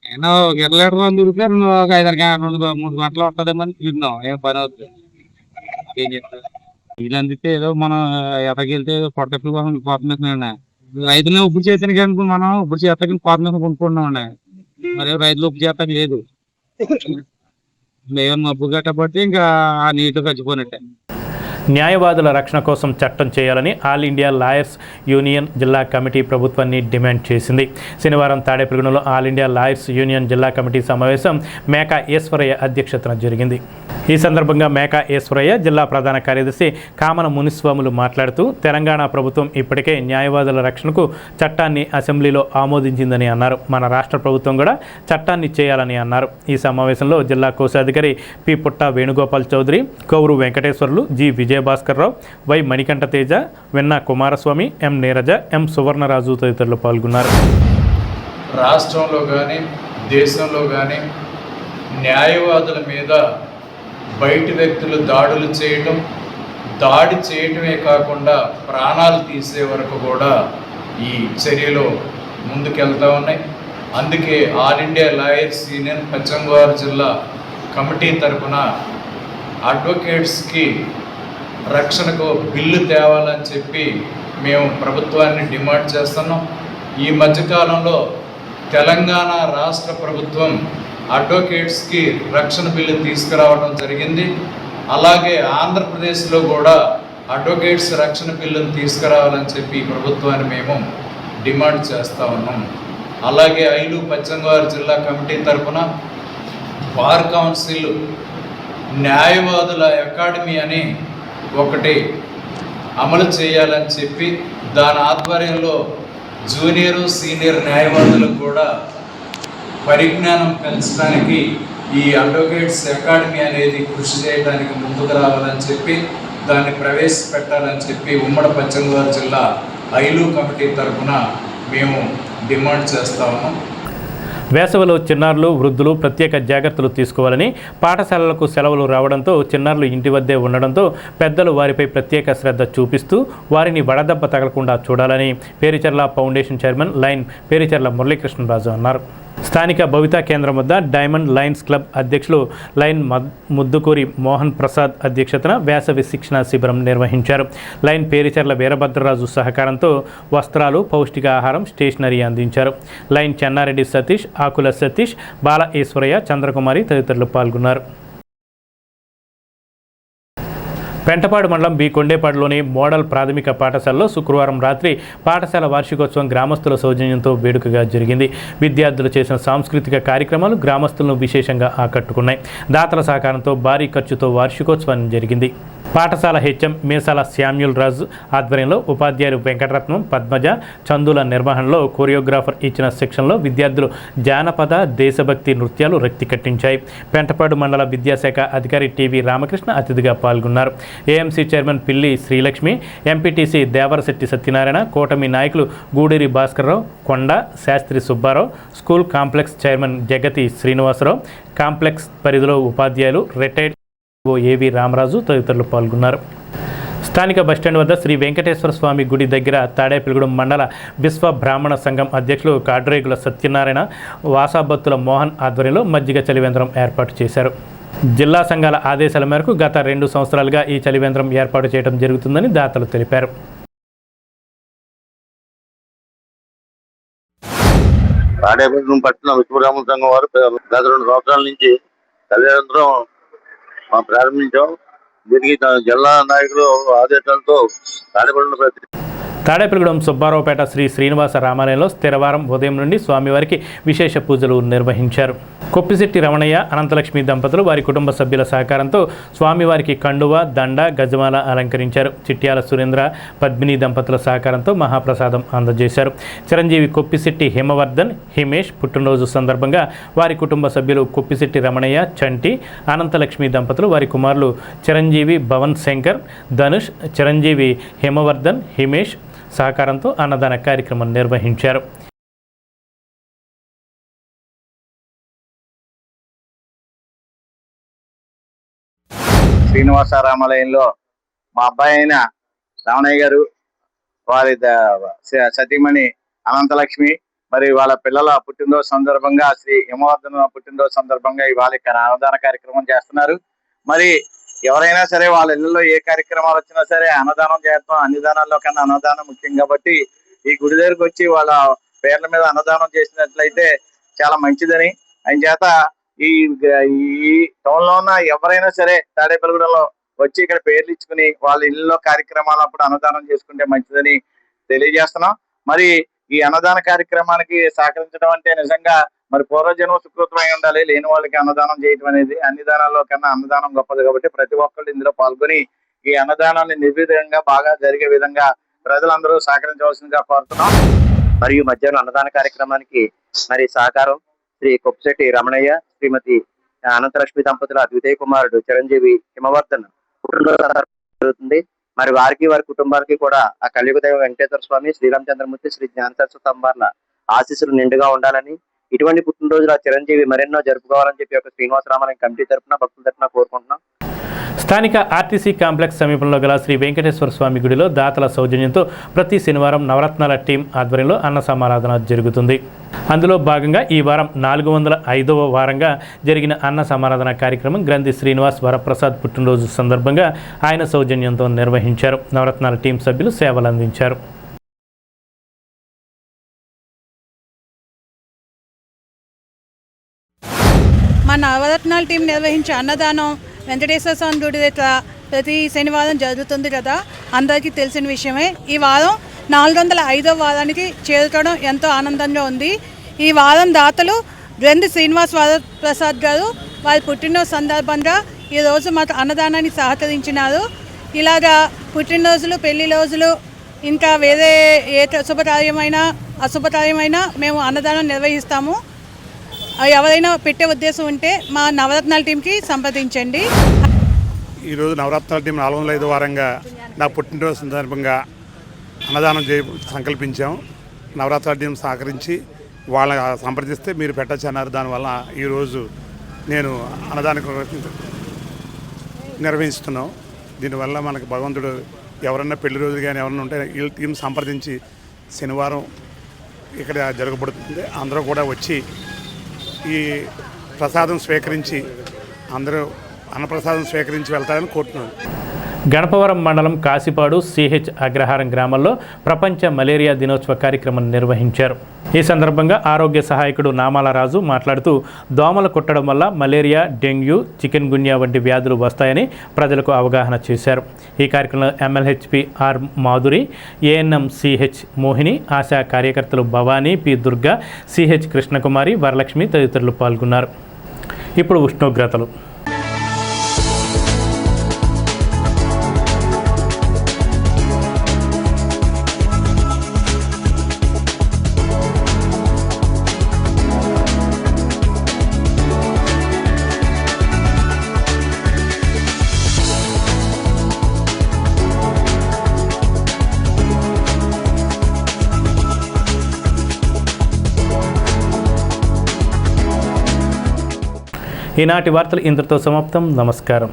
అయినా ఒక 20 లీటర్లు దొరికితే ఒక 3 గంటలు వస్తుందేమని తిన్నాం. ఏం పని అవుతుంది, ఏం చేస్తాం. వీళ్ళు అందితే ఏదో మనం ఎతకెళ్తే పొట్టెప్పుల కోసం కోత మిషన్ రైతులను ఉప్పు చేతానికి అనుకో, మనం ఉప్పు చేతాకి కోత మిషన్ కొనుక్కుంటున్నామండి. మరి రైతులు ఉప్పు చేతాకి లేదు, ఏమన్నా మబ్బు కట్టబట్టి ఇంకా ఆ నీటిలో చచ్చిపోయినట్టే. న్యాయవాదుల రక్షణ కోసం చట్టం చేయాలని ఆల్ ఇండియా లాయర్స్ యూనియన్ జిల్లా కమిటీ ప్రభుత్వాన్ని డిమాండ్ చేసింది. శనివారం తాడేపల్లిగూడెంలో ఆల్ ఇండియా లాయర్స్ యూనియన్ జిల్లా కమిటీ సమావేశం మేకా ఈశ్వరయ్య అధ్యక్షతన జరిగింది. ఈ సందర్భంగా మేకా ఈశ్వరయ్య జిల్లా ప్రధాన కార్యదర్శి కామన మునిస్వాములు మాట్లాడుతూ తెలంగాణ ప్రభుత్వం ఇప్పటికే న్యాయవాదుల రక్షణకు చట్టాన్ని అసెంబ్లీలో ఆమోదించిందని అన్నారు. మన రాష్ట్ర ప్రభుత్వం కూడా చట్టాన్ని చేయాలని అన్నారు. ఈ సమావేశంలో జిల్లా కోశాధికారి పి పుట్ట వేణుగోపాల్ చౌదరి, కౌరు వెంకటేశ్వర్లు, జి విజయభాస్కర్రావు, వై మణికంఠ తేజ, వెన్న కుమారస్వామి, ఎం నీరజ, ఎం సువర్ణరాజు తదితరులు పాల్గొన్నారు. రాష్ట్రంలో కానీ దేశంలో కానీ న్యాయవాదుల మీద బయటి వ్యక్తులు దాడులు చేయటం, దాడి చేయటమే కాకుండా ప్రాణాలు తీసే వరకు కూడా ఈ చర్యలు ముందుకెళ్తూ ఉన్నాయి. అందుకే ఆల్ ఇండియా లాయర్స్ యూనియన్ పశ్చిమ గోదావరి జిల్లా కమిటీ తరఫున అడ్వకేట్స్కి రక్షణకు బిల్లు తేవాలని చెప్పి మేము ప్రభుత్వాన్ని డిమాండ్ చేస్తున్నాం. ఈ మధ్యకాలంలో తెలంగాణ రాష్ట్ర ప్రభుత్వం అడ్వకేట్స్కి రక్షణ బిల్లు తీసుకురావడం జరిగింది. అలాగే ఆంధ్రప్రదేశ్లో కూడా అడ్వకేట్స్ రక్షణ బిల్లును తీసుకురావాలని చెప్పి ప్రభుత్వాన్ని మేము డిమాండ్ చేస్తూ ఉన్నాం. అలాగే ఐలు పశ్చిమ గోదావరి జిల్లా కమిటీ తరఫున బార్ కౌన్సిల్ న్యాయవాదుల అకాడమీ అని ఒకటి అమలు చేయాలని చెప్పి దాని ఆధ్వర్యంలో జూనియర్ సీనియర్ న్యాయవాదులకు కూడా పరిజ్ఞానం పెంచడానికి ఈ అడ్వకేట్స్ అకాడమీ అనేది కృషి చేయడానికి ముందుకు రావాలని చెప్పి దాన్ని ప్రవేశపెట్టాలని చెప్పి ఉమ్మడి పశ్చిమ గోదావరి జిల్లా ఐలు కమిటీ తరఫున మేము డిమాండ్ చేస్తా ఉన్నాం. వేసవిలో చిన్నారులు, వృద్ధులు ప్రత్యేక జాగ్రత్తలు తీసుకోవాలని, పాఠశాలలకు సెలవులు రావడంతో చిన్నారులు ఇంటి వద్దే ఉండడంతో పెద్దలు వారిపై ప్రత్యేక శ్రద్ధ చూపిస్తూ వారిని వడదెబ్బ తగలకుండా చూడాలని Pericherla foundation chairman line Pericherla Murali Krishna Raju అన్నారు. స్థానిక భవితా కేంద్రం వద్ద డైమండ్ లయన్స్ క్లబ్ అధ్యక్షులు లైన్ ముద్దుకూరి మోహన్ ప్రసాద్ అధ్యక్షతన వేసవి శిక్షణ శిబిరం నిర్వహించారు. లైన్ పేరిచెర్ల వీరభద్రరాజు సహకారంతో వస్త్రాలు, పౌష్టికాహారం, స్టేషనరీ అందించారు. లైన్ చెన్నారెడ్డి సతీష్, ఆకుల సతీష్, బాల ఈశ్వరయ్య, చంద్రకుమారి తదితరులు పాల్గొన్నారు. పెంటపాడు మండలం బి కొండేపాడులోని మోడల్ ప్రాథమిక పాఠశాలలో శుక్రవారం రాత్రి పాఠశాల వార్షికోత్సవం గ్రామస్తుల సౌజన్యంతో వేడుకగా జరిగింది. విద్యార్థులు చేసిన సాంస్కృతిక కార్యక్రమాలు గ్రామస్తులను విశేషంగా ఆకట్టుకున్నాయి. దాతల సహకారంతో భారీ ఖర్చుతో వార్షికోత్సవం జరిగింది. పాఠశాల హెచ్ఎం మీసాల శామ్యూల్ రాజు ఆధ్వర్యంలో ఉపాధ్యాయులు వెంకటరత్నం, పద్మజ, చందుల నిర్వహణలో కోరియోగ్రాఫర్ ఇచ్చిన శిక్షణలో విద్యార్థులు జానపద, దేశభక్తి నృత్యాలు రక్తి కట్టించాయి. పెంటపాడు మండల విద్యాశాఖ అధికారి టీవీ రామకృష్ణ అతిథిగా పాల్గొన్నారు. ఏఎంసీ చైర్మన్ పిల్లి శ్రీలక్ష్మి, ఎంపీటీసీ దేవరశెట్టి సత్యనారాయణ, కూటమి నాయకులు Guduri Bhaskarrao, Konda Sastri Subbarao, school complex chairman Jagati Srinivasarao, complex పరిధిలో ఉపాధ్యాయులు, రిటైర్డ్ ఏవి రామరాజు తదితరులు పాల్గొన్నారు. స్థానిక బస్టాండ్ వద్ద శ్రీ వెంకటేశ్వర స్వామి గుడి దగ్గర తాడేపల్లిగూడెం మండల విశ్వ బ్రాహ్మణ సంఘం అధ్యక్షులు కాడ్రేగుల సత్యనారాయణ, వాసాబత్తుల మోహన్ ఆధ్వర్యంలో మజ్జిగ చలివేంద్రం ఏర్పాటు చేశారు. జిల్లా సంఘాల ఆదేశాల మేరకు గత 2 సంవత్సరాలుగా ఈ చలివేంద్రం ఏర్పాటు చేయడం జరుగుతుందని దాతలు తెలిపారు. తాడేపల్లిగూడెం పట్టణ విశ్వ బ్రాహ్మణ సంఘం వారు గత 2 సంవత్సరాల నుంచి చలివేంద్రం ప్రారంభించాం. దీనికి జిల్లా నాయకులు ఆదేశాలతో తాడేపల్లిగూడెం సుబ్బారావుపేట శ్రీ శ్రీనివాస రామాలయంలో స్థిరవారం ఉదయం నుండి స్వామివారికి విశేష పూజలు నిర్వహించారు. కొప్పిశెట్టి రమణయ్య, అనంతలక్ష్మి దంపతులు వారి కుటుంబ సభ్యుల సహకారంతో స్వామివారికి కండువ, దండ, గజమాల అలంకరించారు. చిట్యాల సురేంద్ర, పద్మిని దంపతుల సహకారంతో మహాప్రసాదం అందజేశారు. చిరంజీవి కొప్పిశెట్టి హిమవర్ధన్, హిమేష్ పుట్టినరోజు సందర్భంగా వారి కుటుంబ సభ్యులు కొప్పిశెట్టి రమణయ్య, చంటి, అనంతలక్ష్మి దంపతులు వారి కుమారులు చిరంజీవి భవన్ శంకర్, ధనుష్, చిరంజీవి హిమవర్ధన్, హిమేష్ సహకారంతో అన్నదాన కార్యక్రమం నిర్వహించారు. శ్రీనివాస రామాలయంలో మా అబ్బాయి అయిన రామణయ్య గారు, వారి సతీమణి అనంతలక్ష్మి, మరి వాళ్ళ పిల్లల పుట్టినరోజు సందర్భంగా శ్రీ హిమవర్ధన పుట్టినరోజు సందర్భంగా ఇవాళ ఇక్కడ అన్నదాన కార్యక్రమం చేస్తున్నారు. మరి ఎవరైనా సరే వాళ్ళ ఇళ్లలో ఏ కార్యక్రమాలు వచ్చినా సరే అన్నదానం చేస్తాం. అన్నదానాల్లో కన్నా అన్నదానం ముఖ్యం కాబట్టి ఈ గుడి దగ్గరకు వచ్చి వాళ్ళ పేర్ల మీద అన్నదానం చేసినట్లయితే చాలా మంచిదని, ఆయన చేత ఈ టౌన్ లో ఉన్న ఎవరైనా సరే తాడేపల్లిగూడెంలో వచ్చి ఇక్కడ పేర్లు ఇచ్చుకుని వాళ్ళ ఇళ్ళలో కార్యక్రమాలు అప్పుడు అన్నదానం చేసుకుంటే మంచిదని తెలియజేస్తున్నాం. మరి ఈ అన్నదాన కార్యక్రమానికి సహకరించడం అంటే నిజంగా మరి పూర్వజన్మ సుకృతమై ఉండాలి. లేని వాళ్ళకి అన్నదానం చేయడం అనేది అన్ని దానాల్లో కన్నా అన్నదానం గొప్పది కాబట్టి ప్రతి ఒక్కళ్ళు ఇందులో పాల్గొని ఈ అన్నదానాన్ని నిర్విధంగా బాగా జరిగే విధంగా ప్రజలందరూ సహకరించవలసిందిగా కోరుతున్నాం. మరియు మధ్యాహ్నం అన్నదాన కార్యక్రమానికి మరి సహకారం శ్రీ కొప్పిశెట్టి రమణయ్య, శ్రీమతి అనంతలక్ష్మి దంపతుల ద్వితీయ కుమారుడు చిరంజీవి హిమవర్ధన్ పుట్టినరోజు జరుగుతుంది. మరి వారికి వారి కుటుంబానికి కూడా ఆ కలియుగ దైవ వెంకటేశ్వర స్వామి, శ్రీరామచంద్రమూర్తి, శ్రీ జ్ఞాన సరస్వతి అమ్మవార్ల ఆశీస్సులు నిండుగా ఉండాలని, ఇటువంటి పుట్టినరోజుల చిరంజీవి మరెన్నో జరుపుకోవాలని చెప్పి ఒక శ్రీనివాస రామాలయం కమిటీ తరఫున భక్తుల తరఫున కోరుకుంటున్నాం. స్థానిక ఆర్టీసీ కాంప్లెక్స్ సమీపంలో గల శ్రీ వెంకటేశ్వర స్వామి గుడిలో దాతల సౌజన్యంతో ప్రతి శనివారం నవరత్నాల టీం ఆధ్వర్యంలో అన్న సమారాధన జరుగుతుంది. అందులో భాగంగా ఈ వారం 405వ వారంగా జరిగిన అన్న సమారాధన కార్యక్రమం గ్రంథి శ్రీనివాస్ వరప్రసాద్ పుట్టినరోజు సందర్భంగా ఆయన సౌజన్యంతో నిర్వహించారు. నవరత్నాల టీం సభ్యులు సేవలు అందించారు. మా నవరత్నాల టీం నిర్వహించే అన్నదానం వెంకటేశ్వర స్వామి గుడి దగ్గర ప్రతి శనివారం జరుగుతుంది కదా, అందరికీ తెలిసిన విషయమే. ఈ వారం 405వ వారానికి చేరుకోవడం ఎంతో ఆనందంగా ఉంది. ఈ వారం దాతలు గ్రంథి శ్రీనివాస్ వరప్రసాద్ గారు వారి పుట్టినరోజు సందర్భంగా ఈరోజు మాకు అన్నదానాన్ని సహకరించినారు. ఇలాగా పుట్టినరోజులు, పెళ్లి రోజులు, ఇంకా వేరే ఏ శుభకార్యమైనా అశుభకార్యమైనా మేము అన్నదానం నిర్వహిస్తాము. ఎవరైనా పెట్టే ఉద్దేశం ఉంటే మా నవరత్నాల టీంకి సంప్రదించండి. ఈరోజు నవరత్నాల టీం 405వ వారంగా నా పుట్టినరోజు సందర్భంగా అన్నదానం సంకల్పించాం. నవరత్నాల టీం సహకరించి వాళ్ళ సంప్రదిస్తే మీరు పెట్టచ్చు అన్నారు. దానివల్ల ఈరోజు నేను అన్నదానం నిర్వహిస్తున్నాం. దీనివల్ల మనకు భగవంతుడు ఎవరన్నా పెళ్లి రోజు కానీ ఎవరన్నా ఉంటే ఈ టీం సంప్రదించి శనివారం ఇక్కడ జరగబడుతుంది. అందరూ కూడా వచ్చి ఈ ప్రసాదం స్వీకరించి అందరూ అన్నప్రసాదం స్వీకరించి వెళ్తారని కోరుతున్నాను. గణపవరం మండలం కాశీపాడు సిహెచ్ అగ్రహారం గ్రామంలో ప్రపంచ మలేరియా దినోత్సవ కార్యక్రమం నిర్వహించారు. ఈ సందర్భంగా ఆరోగ్య సహాయకుడు నామాల రాజు మాట్లాడుతూ దోమలు కుట్టడం వల్ల మలేరియా, డెంగ్యూ, చికెన్ గున్యా వంటి వ్యాధులు వస్తాయని ప్రజలకు అవగాహన చేశారు. ఈ కార్యక్రమంలో MLHP R Madhuri, ANM CH Mohini, Asha కార్యకర్తలు భవానీ, పి దుర్గా, CH కృష్ణకుమారి, వరలక్ష్మి తదితరులు పాల్గొన్నారు. ఇప్పుడు ఉష్ణోగ్రతలు. ఈనాటి వార్తలు ఇంతటితో సమాప్తం. నమస్కారం.